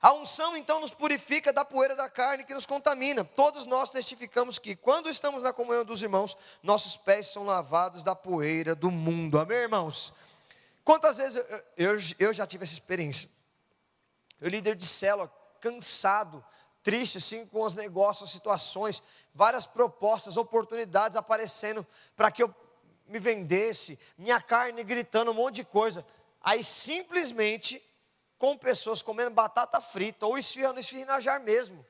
[SPEAKER 1] A unção então nos purifica da poeira da carne que nos contamina. Todos nós testificamos que quando estamos na comunhão dos irmãos, nossos pés são lavados da poeira do mundo. Amém, irmãos? Quantas vezes eu já tive essa experiência? Eu, líder de célula, cansado, triste assim com os negócios, as situações, várias propostas, oportunidades aparecendo para que eu me vendesse, minha carne gritando um monte de coisa. Aí simplesmente, com pessoas comendo batata frita, ou esfirrando na jar mesmo,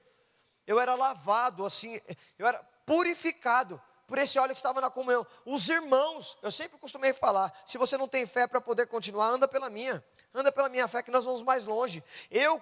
[SPEAKER 1] eu era lavado assim, eu era purificado por esse óleo que estava na comunhão. Os irmãos, eu sempre costumei falar, se você não tem fé para poder continuar, anda pela minha fé que nós vamos mais longe. Eu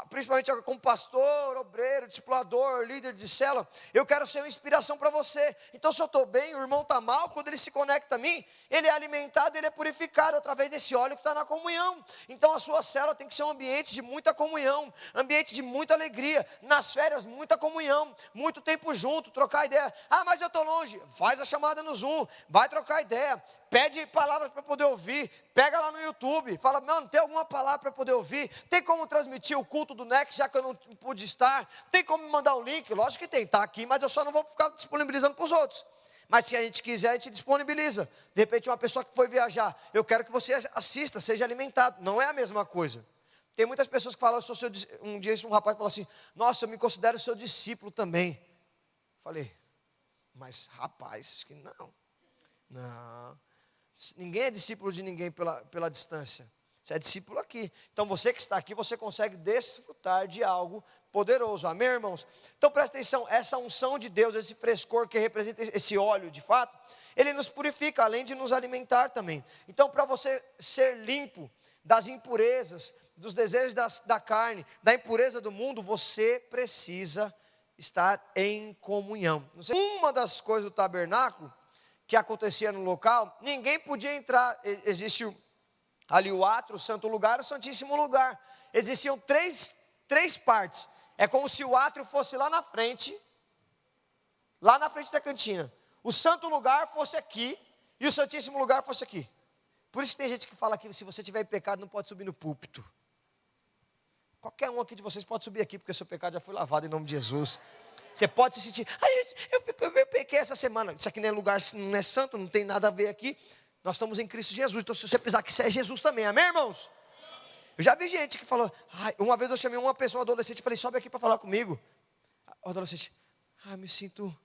[SPEAKER 1] principalmente como pastor, obreiro, discipulador, líder de célula, eu quero ser uma inspiração para você. Então se eu estou bem, o irmão está mal, quando ele se conecta a mim, ele é alimentado, ele é purificado através desse óleo que está na comunhão. Então a sua célula tem que ser um ambiente de muita comunhão, ambiente de muita alegria, nas férias muita comunhão, muito tempo junto, trocar ideia. Ah, mas eu estou longe, faz a chamada no Zoom, vai trocar ideia, pede palavras para poder ouvir, pega lá no YouTube, fala, mano, tem alguma palavra para poder ouvir? Tem como transmitir o culto do Next, já que eu não pude estar? Tem como me mandar o link? Lógico que tem, está aqui, mas eu só não vou ficar disponibilizando para os outros. Mas se a gente quiser, a gente disponibiliza. De repente uma pessoa que foi viajar, eu quero que você assista, seja alimentado. Não é a mesma coisa. Tem muitas pessoas que falam, um dia um rapaz falou assim, nossa, eu me considero seu discípulo também. Falei, mas rapaz, acho que não. Não. Ninguém é discípulo de ninguém pela distância. Você é discípulo aqui. Então você que está aqui, você consegue desfrutar de algo poderoso. Amém, irmãos? Então presta atenção, essa unção de Deus, esse frescor que representa esse óleo de fato, ele nos purifica, além de nos alimentar também. Então para você ser limpo das impurezas, dos desejos da carne, da impureza do mundo, você precisa estar em comunhão. Uma das coisas do tabernáculo que acontecia no local, ninguém podia entrar. Existe ali o átrio, o santo lugar, o santíssimo lugar. Existiam três partes. É como se o átrio fosse lá na frente da cantina. O santo lugar fosse aqui e o santíssimo lugar fosse aqui. Por isso que tem gente que fala que se você tiver em pecado não pode subir no púlpito. Qualquer um aqui de vocês pode subir aqui, porque o seu pecado já foi lavado em nome de Jesus. Você pode se sentir, eu pequei essa semana. Isso aqui não é lugar, não é santo, não tem nada a ver aqui. Nós estamos em Cristo Jesus, então se você precisar que isso é Jesus também, amém, irmãos? Eu já vi gente que falou, uma vez eu chamei uma pessoa, um adolescente, e falei, sobe aqui para falar comigo. O adolescente, me sinto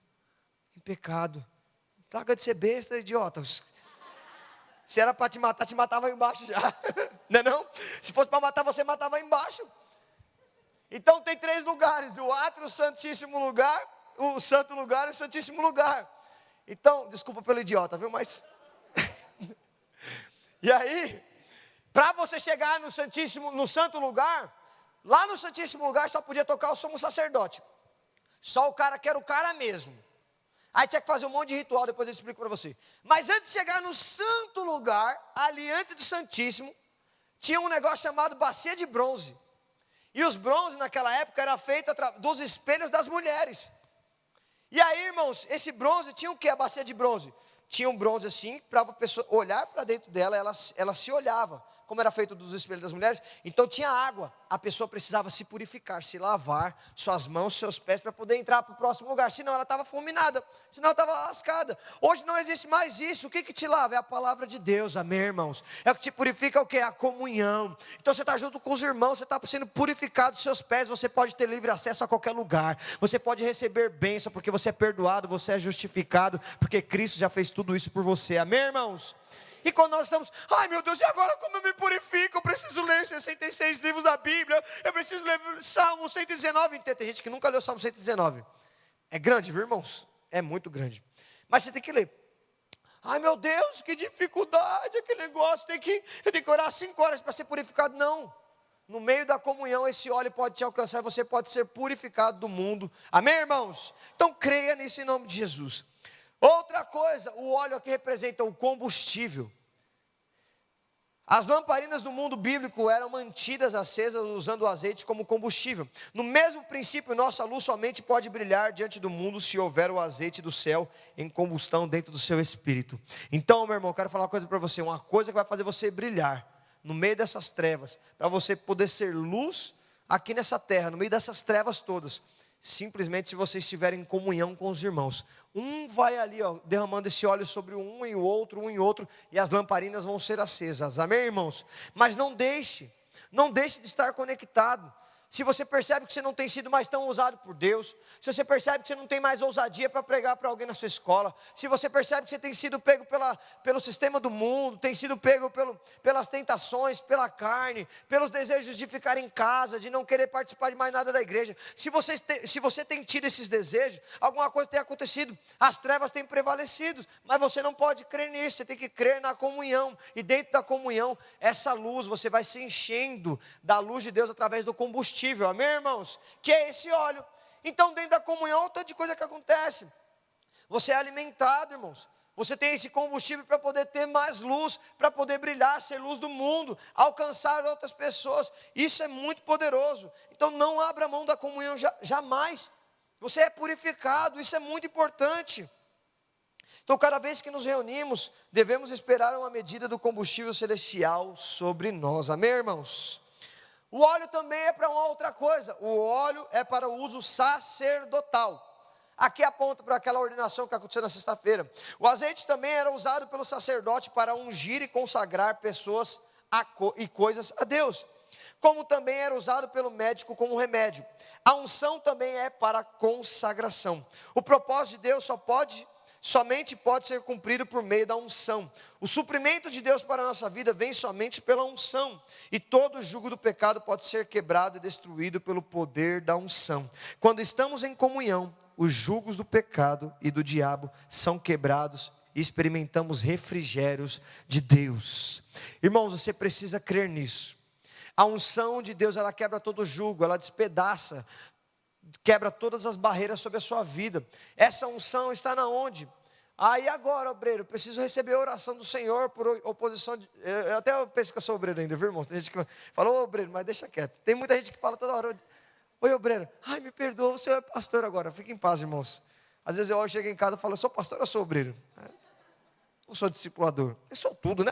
[SPEAKER 1] em pecado. Larga de ser besta, idiota. Se era para te matar, te matava embaixo já. Não é não? Se fosse para matar, você matava embaixo. Então tem 3 lugares, o átrio, o santíssimo lugar, o santo lugar e o santíssimo lugar. Então, desculpa pelo idiota, viu, mas... E aí, para você chegar no santo lugar, lá no santíssimo lugar só podia tocar o sumo sacerdote. Só o cara que era o cara mesmo. Aí tinha que fazer um monte de ritual, depois eu explico para você. Mas antes de chegar no santo lugar, ali antes do santíssimo, tinha um negócio chamado bacia de bronze. E os bronze naquela época era feito dos espelhos das mulheres. E aí, irmãos, esse bronze tinha o que, a bacia de bronze? Tinha um bronze assim, para a pessoa olhar para dentro dela, ela se olhava, como era feito dos espelhos das mulheres. Então tinha água, a pessoa precisava se purificar, se lavar suas mãos, seus pés, para poder entrar para o próximo lugar, senão ela estava fulminada, senão ela estava lascada. Hoje não existe mais isso. O que te lava? É a palavra de Deus, amém, irmãos? É o que te purifica, o que? A comunhão. Então você está junto com os irmãos, você está sendo purificado, seus pés, você pode ter livre acesso a qualquer lugar, você pode receber bênção, porque você é perdoado, você é justificado, porque Cristo já fez tudo isso por você, amém, irmãos? E quando nós estamos, ai meu Deus, e agora como eu me purifico? Eu preciso ler 66 livros da Bíblia, eu preciso ler Salmo 119. Tem gente que nunca leu Salmo 119. É grande, viu, irmãos? É muito grande. Mas você tem que ler. Ai meu Deus, que dificuldade, aquele negócio, eu tenho que orar 5 horas para ser purificado. Não. No meio da comunhão, esse óleo pode te alcançar, você pode ser purificado do mundo. Amém, irmãos? Então creia nisso em nome de Jesus. Outra coisa, o óleo aqui representa o combustível. As lamparinas do mundo bíblico eram mantidas acesas usando o azeite como combustível. No mesmo princípio, nossa luz somente pode brilhar diante do mundo se houver o azeite do céu em combustão dentro do seu espírito. Então, meu irmão, eu quero falar uma coisa para você, uma coisa que vai fazer você brilhar no meio dessas trevas, para você poder ser luz aqui nessa terra, no meio dessas trevas todas. Simplesmente se você estiver em comunhão com os irmãos. Um vai ali, derramando esse óleo sobre um e outro, e as lamparinas vão ser acesas. Amém, irmãos? Mas não deixe de estar conectado. Se você percebe que você não tem sido mais tão usado por Deus, se você percebe que você não tem mais ousadia para pregar para alguém na sua escola, se você percebe que você tem sido pego pelo sistema do mundo, tem sido pego pelas tentações, pela carne, pelos desejos de ficar em casa, de não querer participar de mais nada da igreja, se você tem tido esses desejos, alguma coisa tem acontecido, as trevas têm prevalecido, mas você não pode crer nisso, você tem que crer na comunhão, e dentro da comunhão, essa luz, você vai se enchendo da luz de Deus através do combustível. Amém, irmãos? Que é esse óleo. Então dentro da comunhão, outra de coisa que acontece, você é alimentado, irmãos, você tem esse combustível para poder ter mais luz, para poder brilhar, ser luz do mundo, alcançar outras pessoas. Isso é muito poderoso. Então não abra mão da comunhão jamais. Você é purificado, isso é muito importante. Então cada vez que nos reunimos, devemos esperar uma medida do combustível celestial sobre nós. Amém, irmãos? O óleo também é para uma outra coisa. O óleo é para o uso sacerdotal. Aqui aponta para aquela ordenação que aconteceu na sexta-feira. O azeite também era usado pelo sacerdote para ungir e consagrar pessoas e coisas a Deus. Como também era usado pelo médico como remédio. A unção também é para consagração. O propósito de Deus somente pode ser cumprido por meio da unção. O suprimento de Deus para a nossa vida vem somente pela unção. E todo o jugo do pecado pode ser quebrado e destruído pelo poder da unção. Quando estamos em comunhão, os jugos do pecado e do diabo são quebrados e experimentamos refrigérios de Deus. Irmãos, você precisa crer nisso. A unção de Deus, ela quebra todo o jugo, ela despedaça, quebra todas as barreiras sobre a sua vida. Essa unção está na onde? E agora, obreiro, eu preciso receber a oração do Senhor por oposição de... Eu até penso que eu sou obreiro ainda, viu, irmãos? Tem gente que fala, obreiro, mas deixa quieto. Tem muita gente que fala toda hora, oi, obreiro, me perdoa, você é pastor agora. Fique em paz, irmãos. Às vezes eu chego em casa e falo, eu sou pastor ou sou obreiro? Eu sou discipulador. Eu sou tudo, né?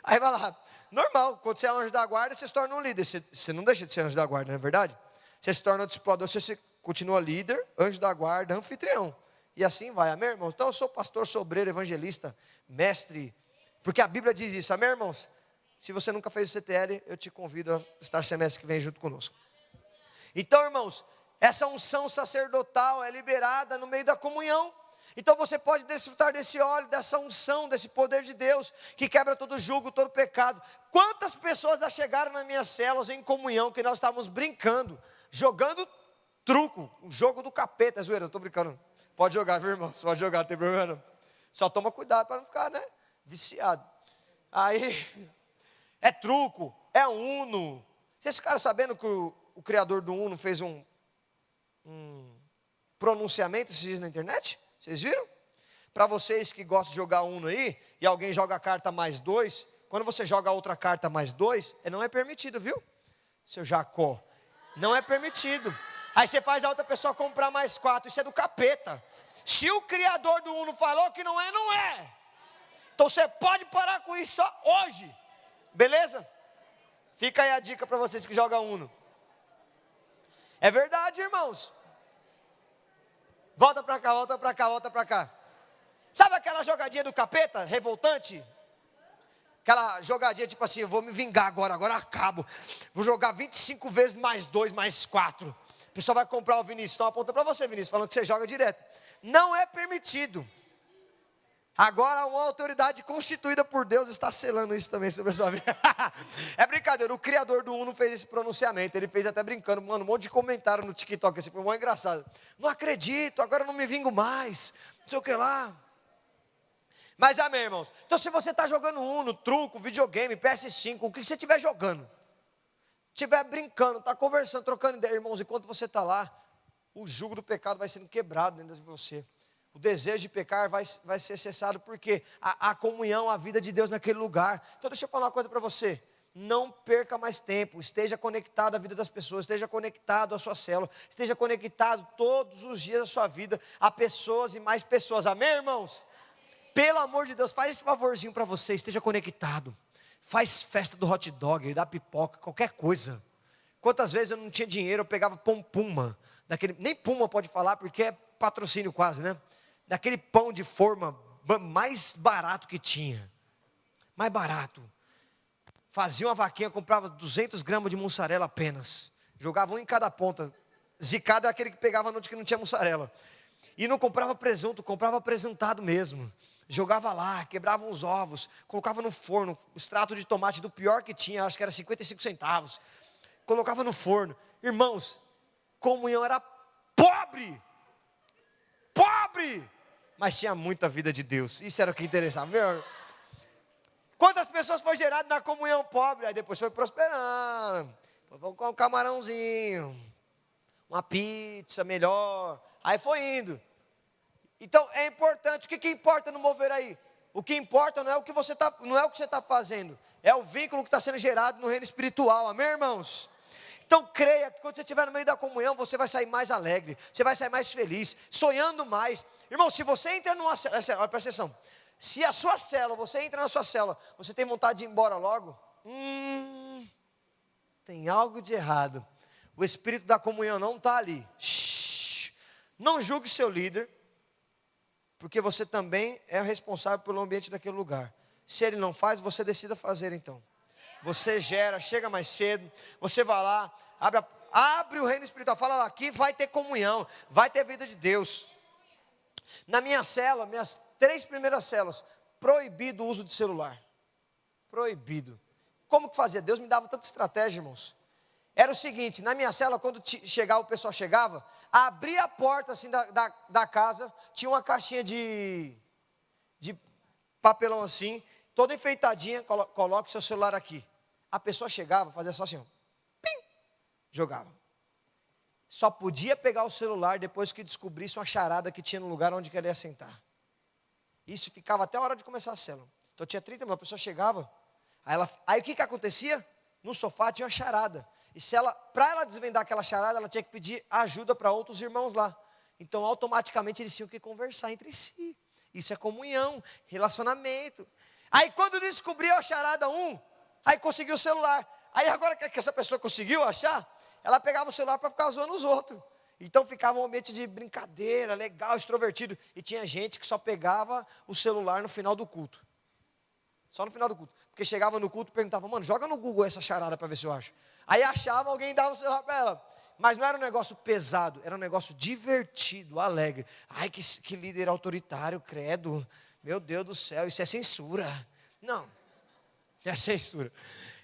[SPEAKER 1] Aí vai lá, normal, quando você é anjo da guarda, você se torna um líder. Você não deixa de ser anjo da guarda, não é verdade? Você se torna discipulador, você continua líder, anjo da guarda, anfitrião. E assim vai, amém, irmãos? Então eu sou pastor, sou obreiro, evangelista, mestre. Porque a Bíblia diz isso, amém, irmãos? Se você nunca fez o CTL, eu te convido a estar semestre que vem junto conosco. Então, irmãos, essa unção sacerdotal é liberada no meio da comunhão. Então você pode desfrutar desse óleo, dessa unção, desse poder de Deus, que quebra todo jugo, todo pecado. Quantas pessoas já chegaram nas minhas células em comunhão, que nós estávamos brincando, jogando truco, o jogo do capeta, zoeira, eu estou brincando. Pode jogar, viu, irmão? Pode jogar, não tem problema não. Só toma cuidado para não ficar, viciado. Aí, é truco, é Uno. Vocês ficaram sabendo que o criador do Uno fez um pronunciamento esses dias na internet? Vocês viram? Para vocês que gostam de jogar Uno aí, e alguém joga a carta mais 2, quando você joga a outra carta mais 2, não é permitido, viu? Seu Jacó, não é permitido. Aí você faz a outra pessoa comprar mais 4, isso é do capeta. Se o criador do Uno falou que não é, não é. Então você pode parar com isso só hoje, beleza? Fica aí a dica para vocês que jogam Uno. É verdade, irmãos. Volta para cá, volta para cá, volta para cá. Sabe aquela jogadinha do capeta, revoltante? Aquela jogadinha tipo assim, eu vou me vingar agora acabo. Vou jogar 25 vezes mais 2, mais 4. O pessoal vai comprar o Vinícius, então aponta para você, Vinícius, falando que você joga direto. Não é permitido. Agora uma autoridade constituída por Deus está selando isso também sobre a sua vida. É brincadeira, o criador do Uno fez esse pronunciamento, ele fez até brincando, mano, um monte de comentário no TikTok, esse foi muito engraçado. Não acredito, agora eu não me vingo mais, não sei o que lá. Mas amém, irmãos, então se você está jogando Uno, truco, videogame, PS5, o que você estiver jogando, estiver brincando, está conversando, trocando ideia, irmãos, enquanto você está lá, o jugo do pecado vai sendo quebrado dentro de você. O desejo de pecar vai ser cessado, porque a comunhão, a vida de Deus naquele lugar. Então deixa eu falar uma coisa para você, não perca mais tempo, esteja conectado à vida das pessoas, esteja conectado à sua célula, esteja conectado todos os dias da sua vida, a pessoas e mais pessoas, amém, irmãos? Pelo amor de Deus, faz esse favorzinho para você, esteja conectado, faz festa do hot dog, da pipoca, qualquer coisa. Quantas vezes eu não tinha dinheiro, eu pegava pão Puma, nem Puma pode falar, porque é patrocínio quase, né? Daquele pão de forma mais barato que tinha, mais barato, fazia uma vaquinha, comprava 200 gramas de mussarela apenas, jogava um em cada ponta, zicado é aquele que pegava onde que não tinha mussarela, e não comprava presunto, comprava apresentado mesmo, jogava lá, quebrava uns ovos, colocava no forno, extrato de tomate do pior que tinha, acho que era 55 centavos, colocava no forno, irmãos, comunhão era pobre, mas tinha muita vida de Deus, isso era o que interessava, meu. Quantas pessoas foram geradas na comunhão pobre, aí depois foi prosperando, vamos com um camarãozinho, uma pizza melhor, aí foi indo. Então é importante, o que importa no mover aí? O que importa não é o que você está fazendo, é o vínculo que está sendo gerado no reino espiritual, amém, irmãos? Então creia que quando você estiver no meio da comunhão, você vai sair mais alegre, você vai sair mais feliz, sonhando mais. Irmão, se você entra numa célula, olha, presta atenção, se a sua célula, você entra na sua célula, você tem vontade de ir embora logo, tem algo de errado, o espírito da comunhão não está ali. Não julgue seu líder, porque você também é responsável pelo ambiente daquele lugar. Se ele não faz, você decida fazer então. Você gera, chega mais cedo, você vai lá, abre o reino espiritual, fala lá, aqui vai ter comunhão, vai ter vida de Deus. Na minha célula, minhas 3 primeiras células, proibido o uso de celular. Proibido. Como que fazia? Deus me dava tanta estratégia, irmãos. Era o seguinte, na minha célula, quando chegava, o pessoal chegava, abria a porta assim da casa, tinha uma caixinha de papelão assim, toda enfeitadinha, coloque seu celular aqui. A pessoa chegava, fazia só assim, ó, pim, jogava. Só podia pegar o celular depois que descobrisse uma charada que tinha no lugar onde queria sentar. Isso ficava até a hora de começar a célula. Então tinha 30 mil, a pessoa chegava, aí o que acontecia? No sofá tinha uma charada. E para ela desvendar aquela charada, ela tinha que pedir ajuda para outros irmãos lá. Então automaticamente eles tinham que conversar entre si. Isso é comunhão, relacionamento. Aí quando descobriu a charada aí conseguiu o celular. Aí agora que essa pessoa conseguiu achar, ela pegava o celular para ficar zoando os outros. Então ficava um ambiente de brincadeira, legal, extrovertido. E tinha gente que só pegava o celular no final do culto. Só no final do culto. Porque chegava no culto e perguntava, mano, joga no Google essa charada para ver se eu acho. Aí achava, alguém dava o celular para ela. Mas não era um negócio pesado, era um negócio divertido, alegre. Ai, que líder autoritário, credo. Meu Deus do céu, isso é censura. Não, é censura.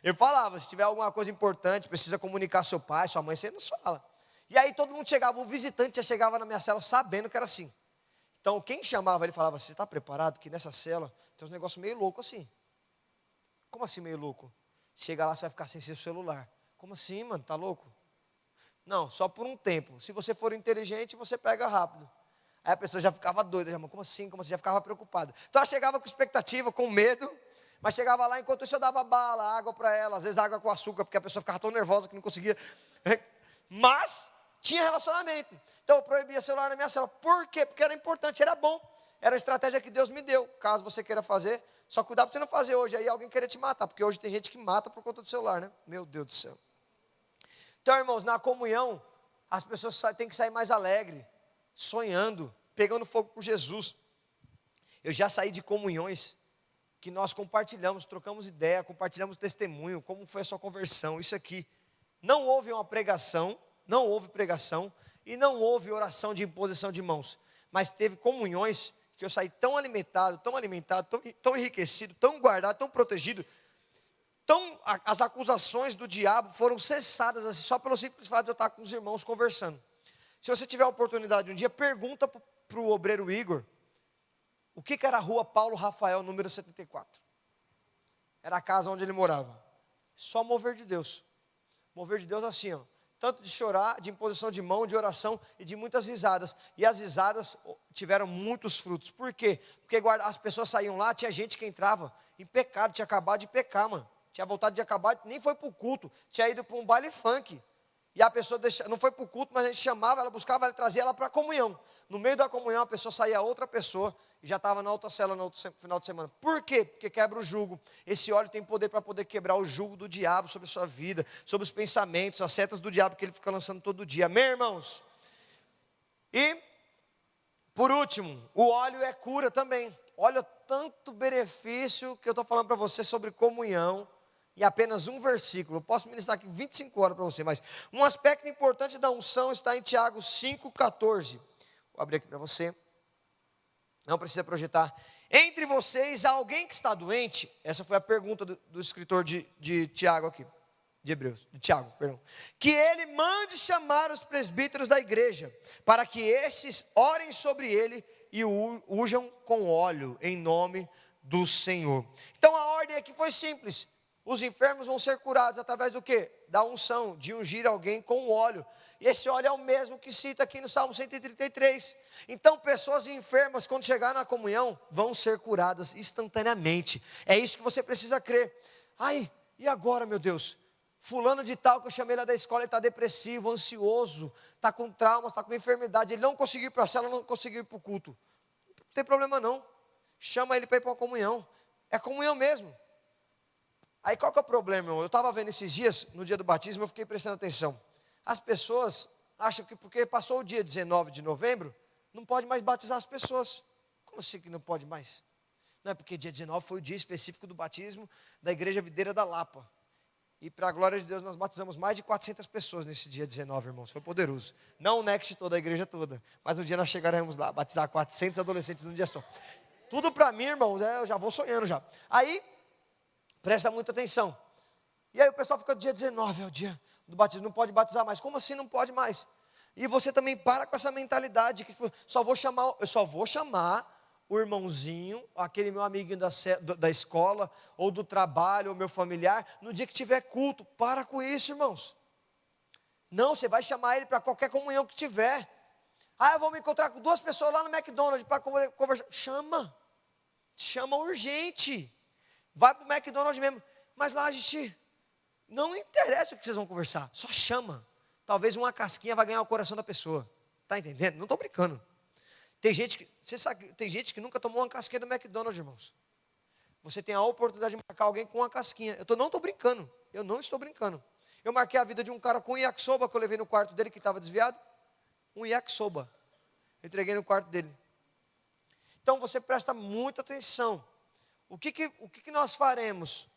[SPEAKER 1] Eu falava, se tiver alguma coisa importante, precisa comunicar seu pai, sua mãe, você não fala. E aí todo mundo chegava, o visitante já chegava na minha cela sabendo que era assim. Então quem chamava, ele falava, você está preparado que nessa cela tem uns negócios meio loucos assim. Como assim meio louco? Chega lá, você vai ficar sem seu celular. Como assim, mano, tá louco? Não, só por um tempo. Se você for inteligente, você pega rápido. Aí a pessoa já ficava doida, já, como assim? Como assim? Já ficava preocupada. Então ela chegava com expectativa, com medo, mas chegava lá, enquanto isso eu dava bala, água para ela, às vezes água com açúcar, porque a pessoa ficava tão nervosa que não conseguia. Mas tinha relacionamento. Então eu proibia celular na minha cela. Por quê? Porque era importante, era bom. Era a estratégia que Deus me deu. Caso você queira fazer, só cuidado para você não fazer hoje, aí alguém querer te matar, porque hoje tem gente que mata por conta do celular, né? Meu Deus do céu. Então, irmãos, na comunhão, as pessoas têm que sair mais alegre, sonhando, pegando fogo por Jesus. Eu já saí de comunhões que nós compartilhamos, trocamos ideia, compartilhamos testemunho, como foi a sua conversão, isso aqui. Não houve uma pregação, não houve pregação, e não houve oração de imposição de mãos, mas teve comunhões que eu saí tão alimentado, tão enriquecido, tão guardado, tão protegido. Então, as acusações do diabo foram cessadas assim, só pelo simples fato de eu estar com os irmãos conversando. Se você tiver a oportunidade um dia, pergunta para o obreiro Igor, o que era a rua Paulo Rafael, número 74? Era a casa onde ele morava. Só mover de Deus. Mover de Deus assim, ó. Tanto de chorar, de imposição de mão, de oração e de muitas risadas. E as risadas tiveram muitos frutos. Por quê? Porque as pessoas saíam lá, tinha gente que entrava em pecado, tinha acabado de pecar, mano. Tinha voltado de acabar, nem foi para o culto, tinha ido para um baile funk. E a pessoa não foi para o culto, mas a gente chamava, ela buscava, ela trazia ela para a comunhão. No meio da comunhão, a pessoa saía outra pessoa e já estava na outra célula no outro final de semana. Por quê? Porque quebra o jugo. Esse óleo tem poder para poder quebrar o jugo do diabo sobre a sua vida, sobre os pensamentos, as setas do diabo que ele fica lançando todo dia. Amém, irmãos? E, por último, o óleo é cura também. Olha tanto benefício que eu estou falando para você sobre comunhão. E apenas um versículo, eu posso ministrar aqui 25 horas para você, mas um aspecto importante da unção está em Tiago 5,14. Vou abrir aqui para você, não precisa projetar. Entre vocês há alguém que está doente? Essa foi a pergunta do escritor de Tiago aqui, de Tiago, perdão. Que ele mande chamar os presbíteros da igreja, para que estes orem sobre ele e o ujam com óleo, em nome do Senhor. Então a ordem aqui foi simples. Os enfermos vão ser curados através do quê? Da unção, de ungir alguém com óleo. E esse óleo é o mesmo que cita aqui no Salmo 133. Então, pessoas enfermas, quando chegar na comunhão, vão ser curadas instantaneamente. É isso que você precisa crer. Ai, e agora, meu Deus? Fulano de tal, que eu chamei lá da escola, ele está depressivo, ansioso, está com traumas, está com enfermidade. Ele não conseguiu ir para a cela, não conseguiu ir para o culto. Não tem problema não. Chama ele para ir para a comunhão. É comunhão mesmo. Aí qual que é o problema, irmão? Eu estava vendo esses dias, no dia do batismo, eu fiquei prestando atenção. As pessoas acham que porque passou o dia 19 de novembro, não pode mais batizar as pessoas. Como assim que não pode mais? Não é porque dia 19 foi o dia específico do batismo da Igreja Videira da Lapa. E para a glória de Deus, nós batizamos mais de 400 pessoas nesse dia 19, irmãos. Foi poderoso. Não o Next toda, a igreja toda. Mas um dia nós chegaremos lá, batizar 400 adolescentes num dia só. Tudo para mim, irmãos, eu já vou sonhando já. Aí, presta muita atenção. E aí o pessoal fica, dia 19 é o dia do batismo, não pode batizar mais. Como assim não pode mais? E você também para com essa mentalidade, que tipo, eu só vou chamar o irmãozinho, aquele meu amiguinho da escola, ou do trabalho, ou meu familiar, no dia que tiver culto. Para com isso, irmãos. Não, você vai chamar ele para qualquer comunhão que tiver. Eu vou me encontrar com 2 pessoas lá no McDonald's para conversar. Chama urgente. Vai para o McDonald's mesmo. Mas lá, gente, não interessa o que vocês vão conversar, só chama. Talvez uma casquinha vai ganhar o coração da pessoa. Está entendendo? Não estou brincando. Você sabe, tem gente que nunca tomou uma casquinha do McDonald's, irmãos. Você tem a oportunidade de marcar alguém com uma casquinha. Não estou brincando. Eu não estou brincando. Eu marquei a vida de um cara com um yakisoba que eu levei no quarto dele, que estava desviado. Um yakisoba. Eu entreguei no quarto dele. Então você presta muita atenção. O que nós faremos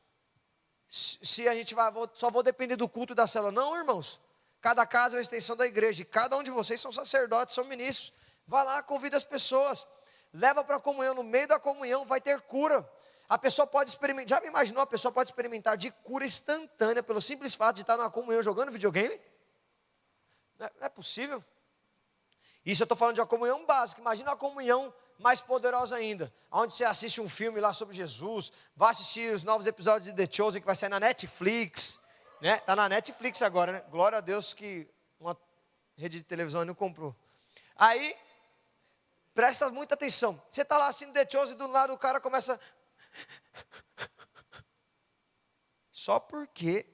[SPEAKER 1] se a gente só vou depender do culto da célula? Não, irmãos. Cada casa é uma extensão da igreja. E cada um de vocês são sacerdotes, são ministros. Vá lá, convida as pessoas. Leva para a comunhão. No meio da comunhão vai ter cura. A pessoa pode experimentar. Já me imaginou? A pessoa pode experimentar de cura instantânea pelo simples fato de estar numa comunhão jogando videogame? Não é possível. Isso eu estou falando de uma comunhão básica. Imagina uma comunhão mais poderosa ainda, onde você assiste um filme lá sobre Jesus, vai assistir os novos episódios de The Chosen, que vai sair na Netflix, né? Está na Netflix agora, né? Glória a Deus que uma rede de televisão não comprou. Aí, presta muita atenção, você está lá assistindo The Chosen, e do lado o cara começa, só porque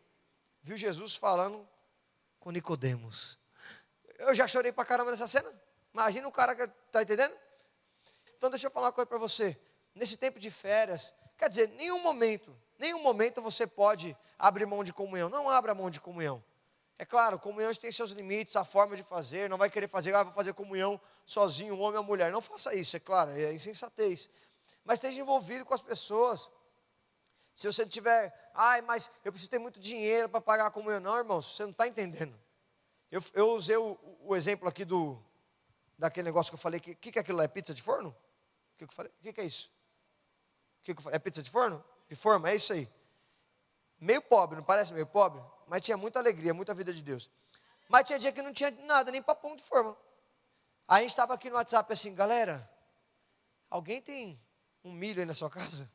[SPEAKER 1] viu Jesus falando com Nicodemos. Eu já chorei pra caramba nessa cena. Imagina o cara que está entendendo? Então deixa eu falar uma coisa para você. Nesse tempo de férias, quer dizer, nenhum momento você pode abrir mão de comunhão. Não abra mão de comunhão. É claro, comunhão tem seus limites, a forma de fazer. Não vai querer fazer, vou fazer comunhão sozinho, um homem ou mulher. Não faça isso, é claro, é insensatez. Mas esteja envolvido com as pessoas. Se você tiver, mas eu preciso ter muito dinheiro para pagar a comunhão. Não, irmãos, você não está entendendo. Eu usei o exemplo aqui daquele negócio que eu falei. O que é aquilo lá? É pizza de forno? O que eu falei? O que é isso? É pizza de forno? De forma, é isso aí. Meio pobre, não parece meio pobre? Mas tinha muita alegria, muita vida de Deus. Mas tinha dia que não tinha nada, nem para pão de forma. Aí a gente estava aqui no WhatsApp assim, galera, alguém tem um milho aí na sua casa?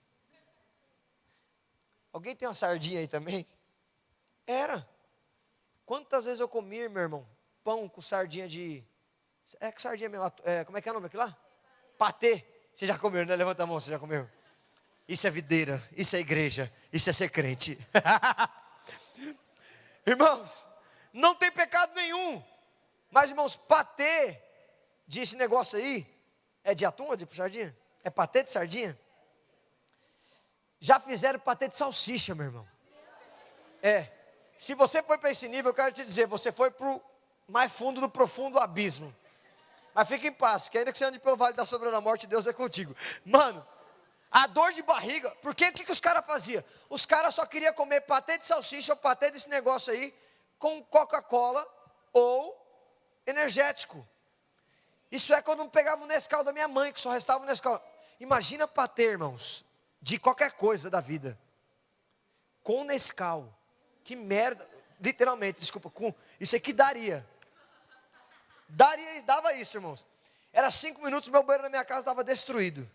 [SPEAKER 1] Alguém tem uma sardinha aí também? Era. Quantas vezes eu comi, meu irmão, pão com sardinha de... que sardinha mesmo? Como é que é o nome aquilo lá? Patê. Você já comeu, né? Levanta a mão, você já comeu? Isso é videira, isso é igreja, isso é ser crente. Irmãos, não tem pecado nenhum. Mas, irmãos, patê desse negócio aí, é de atum ou de sardinha? É patê de sardinha? Já fizeram patê de salsicha, meu irmão. Se você foi para esse nível, eu quero te dizer, você foi para o mais fundo do profundo abismo. Mas fique em paz, que ainda que você ande pelo vale da sombra da morte, Deus é contigo. Mano, a dor de barriga, porque o que os caras faziam? Os caras só queriam comer patê de salsicha ou patê desse negócio aí, com Coca-Cola ou energético. Isso é quando não pegava o Nescau da minha mãe, que só restava o Nescau. Imagina patê, irmãos, de qualquer coisa da vida, com Nescau. Que merda, literalmente, desculpa, isso aqui daria, dava isso, irmãos. Era 5 minutos, meu banheiro na minha casa estava destruído.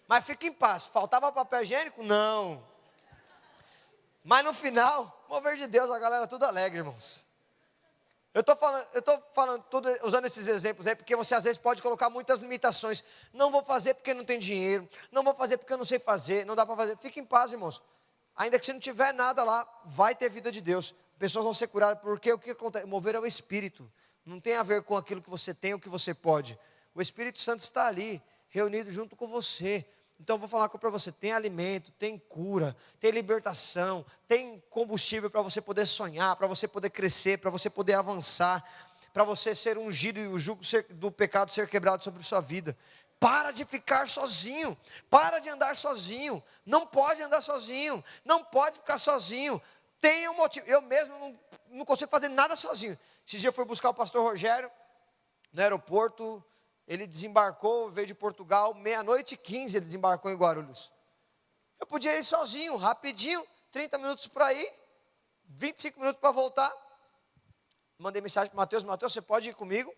[SPEAKER 1] Mas fique em paz, faltava papel higiênico? Não. Mas no final, mover de Deus, a galera tudo alegre, irmãos. Eu estou falando, usando esses exemplos aí, porque você às vezes pode colocar muitas limitações. Não vou fazer porque não tem dinheiro, não vou fazer porque eu não sei fazer, não dá para fazer. Fique em paz, irmãos. Ainda que você não tiver nada lá, vai ter vida de Deus. Pessoas vão ser curadas, porque o que acontece? Mover é o Espírito. Não tem a ver com aquilo que você tem ou que você pode. O Espírito Santo está ali, reunido junto com você. Então eu vou falar para você, tem alimento, tem cura, tem libertação, tem combustível para você poder sonhar, para você poder crescer, para você poder avançar, para você ser ungido e o jugo do pecado ser quebrado sobre sua vida. Para de ficar sozinho, para de andar sozinho, não pode andar sozinho, não pode ficar sozinho. tem um motivo. Eu mesmo não consigo fazer nada sozinho. Esse dia eu fui buscar o pastor Rogério no aeroporto. Ele desembarcou, veio de Portugal, 00:15 ele desembarcou em Guarulhos. Eu podia ir sozinho, rapidinho, 30 minutos para ir, 25 minutos para voltar. Mandei mensagem para o Mateus: Mateus, você pode ir comigo? O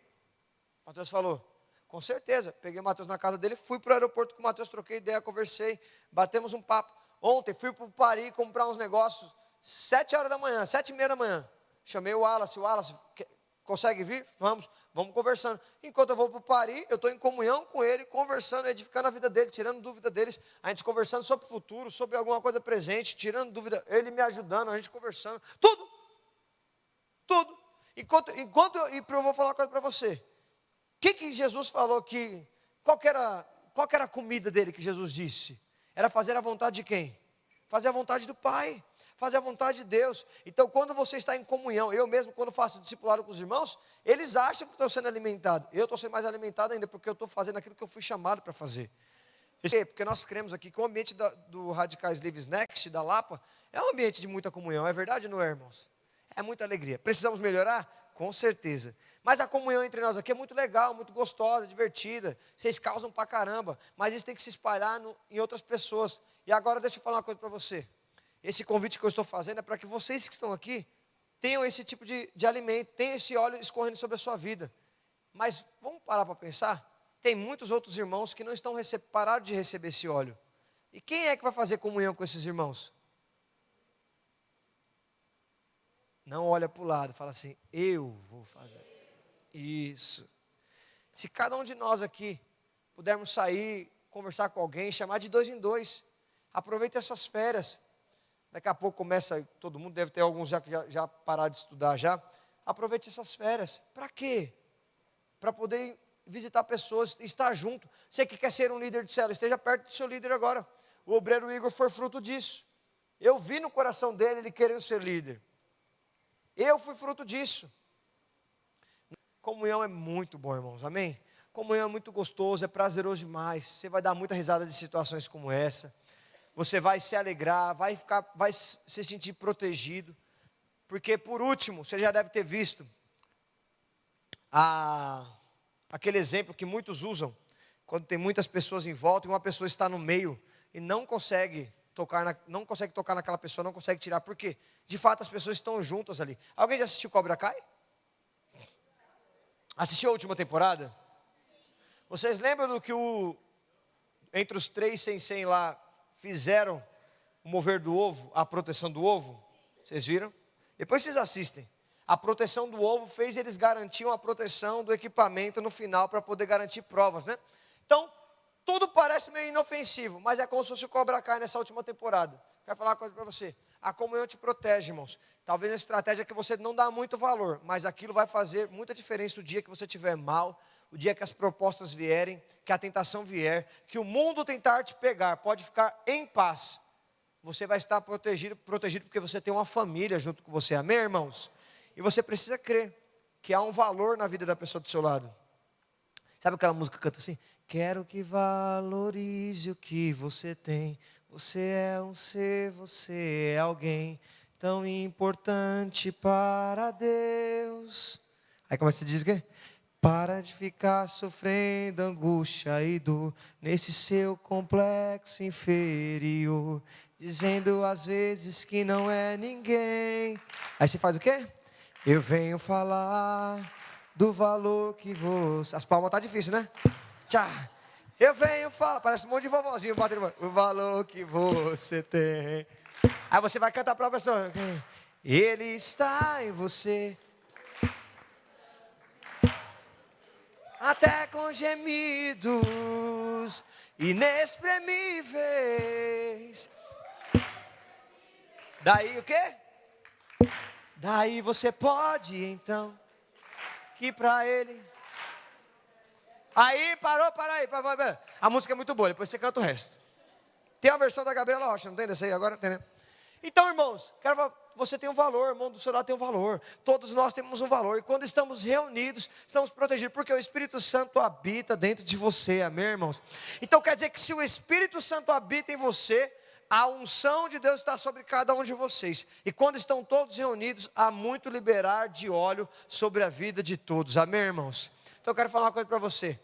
[SPEAKER 1] Mateus falou: com certeza. Peguei o Mateus na casa dele, fui para o aeroporto com o Mateus, troquei ideia, conversei, batemos um papo. Ontem fui para o Paris comprar uns negócios, 7h da manhã, 7h30 da manhã. Chamei o Wallace: consegue vir? Vamos conversando. Enquanto eu vou para o Paris, eu estou em comunhão com ele, conversando, edificando a vida dele, tirando dúvida deles, a gente conversando sobre o futuro, sobre alguma coisa presente, tirando dúvida, ele me ajudando, a gente conversando, tudo. Enquanto eu vou falar uma coisa para você. O que Jesus falou qual que era a comida dele que Jesus disse? Era fazer a vontade de quem? Fazer a vontade do Pai, fazer a vontade de Deus. Então, quando você está em comunhão, eu mesmo, quando faço discipulado com os irmãos, eles acham que estou sendo alimentado. Eu estou sendo mais alimentado ainda, porque eu estou fazendo aquilo que eu fui chamado para fazer. Porque nós cremos aqui que o ambiente do Radicais Livres Next, da Lapa, é um ambiente de muita comunhão. É verdade ou não é, irmãos? É muita alegria. Precisamos melhorar? Com certeza. Mas a comunhão entre nós aqui é muito legal, muito gostosa, divertida. Vocês causam pra caramba, mas isso tem que se espalhar em outras pessoas. E agora deixa eu falar uma coisa para você. Esse convite que eu estou fazendo é para que vocês que estão aqui tenham esse tipo de alimento, tenham esse óleo escorrendo sobre a sua vida. Mas vamos parar para pensar? Tem muitos outros irmãos que não estão parados de receber esse óleo. E quem é que vai fazer comunhão com esses irmãos? Não olha para o lado, fala assim: eu vou fazer. Isso. Se cada um de nós aqui pudermos sair, conversar com alguém, chamar de 2 em 2, aproveite essas férias. Daqui a pouco começa, todo mundo deve ter alguns já pararam de estudar já. Aproveite essas férias. Para quê? Para poder visitar pessoas, estar junto. Você que quer ser um líder de célula, esteja perto do seu líder agora. O obreiro Igor foi fruto disso. Eu vi no coração dele ele querendo ser líder. Eu fui fruto disso. Comunhão é muito bom, irmãos, amém? Comunhão é muito gostoso, é prazeroso demais. Você vai dar muita risada de situações como essa. Você vai se alegrar, vai se sentir protegido. Porque, por último, você já deve ter visto aquele exemplo que muitos usam, quando tem muitas pessoas em volta e uma pessoa está no meio e não consegue tocar naquela pessoa, não consegue tirar. Por quê? De fato, as pessoas estão juntas ali. Alguém já assistiu Cobra Kai? Assistiu a última temporada? Vocês lembram do que entre os 3 sensei lá fizeram o mover do ovo, a proteção do ovo? Vocês viram? Depois vocês assistem. A proteção do ovo fez eles garantiam a proteção do equipamento no final para poder garantir provas, né? Então, tudo parece meio inofensivo, mas é como se fosse o Cobra Kai nessa última temporada. Quero falar uma coisa para você. A comunhão te protege, irmãos. Talvez a estratégia que você não dá muito valor, mas aquilo vai fazer muita diferença o dia que você estiver mal, o dia que as propostas vierem, que a tentação vier, que o mundo tentar te pegar, pode ficar em paz. Você vai estar protegido porque você tem uma família junto com você, amém, irmãos? E você precisa crer que há um valor na vida da pessoa do seu lado. Sabe aquela música que canta assim? Quero que valorize o que você tem. Você é um ser, você é alguém tão importante para Deus. Aí começa a dizer o quê? Para de ficar sofrendo angústia e dor nesse seu complexo inferior, dizendo às vezes que não é ninguém. Aí você faz o quê? Eu venho falar do valor que você... As palmas tá difícil, né? Tchau. Eu venho falar, parece um monte de vovozinho batendo o valor que você tem. Aí você vai cantar para a pessoa. Ele está em você. Até com gemidos inexprimíveis. Daí o quê? Daí você pode então que para ele. Aí parou, para aí. A música é muito boa, depois você canta o resto. Tem a versão da Gabriela Rocha, não tem dessa aí agora? Tem, né? Então, irmãos, você tem um valor, irmão do seu lado tem um valor. Todos nós temos um valor. E quando estamos reunidos, estamos protegidos, porque o Espírito Santo habita dentro de você, amém, irmãos? Então quer dizer que se o Espírito Santo habita em você, a unção de Deus está sobre cada um de vocês. E quando estão todos reunidos, há muito liberar de óleo sobre a vida de todos. Amém, irmãos? Então eu quero falar uma coisa para você.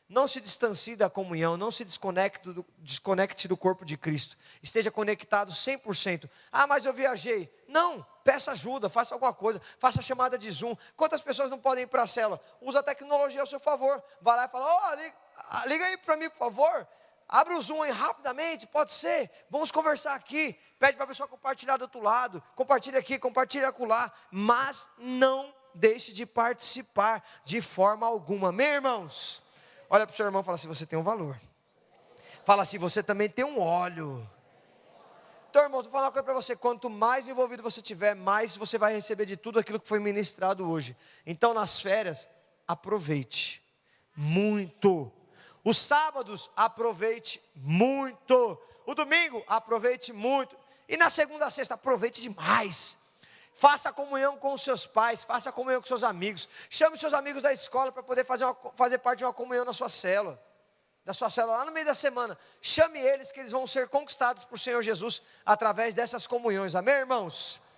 [SPEAKER 1] Não se distancie da comunhão, não se desconecte do corpo de Cristo. Esteja conectado 100%. Ah, mas eu viajei. Não, peça ajuda, faça alguma coisa, faça chamada de Zoom. Quantas pessoas não podem ir para a célula? Usa a tecnologia ao seu favor. Vai lá e fala, liga aí para mim, por favor. Abre o Zoom aí rapidamente, pode ser. Vamos conversar aqui. Pede para a pessoa compartilhar do outro lado. Compartilha aqui, compartilha acolá. Mas não deixe de participar de forma alguma. Amém, irmãos? Olha para o seu irmão e fala assim, você tem um valor. Fala assim, você também tem um óleo. Então, irmão, vou falar uma coisa para você. Quanto mais envolvido você tiver, mais você vai receber de tudo aquilo que foi ministrado hoje. Então, nas férias, aproveite muito. Os sábados, aproveite muito. O domingo, aproveite muito. E na segunda a sexta, aproveite demais. Faça a comunhão com os seus pais, faça a comunhão com seus amigos. Chame os seus amigos da escola para poder fazer parte de uma comunhão na sua célula. Da sua célula lá no meio da semana. Chame eles que eles vão ser conquistados por Senhor Jesus através dessas comunhões. Amém, irmãos?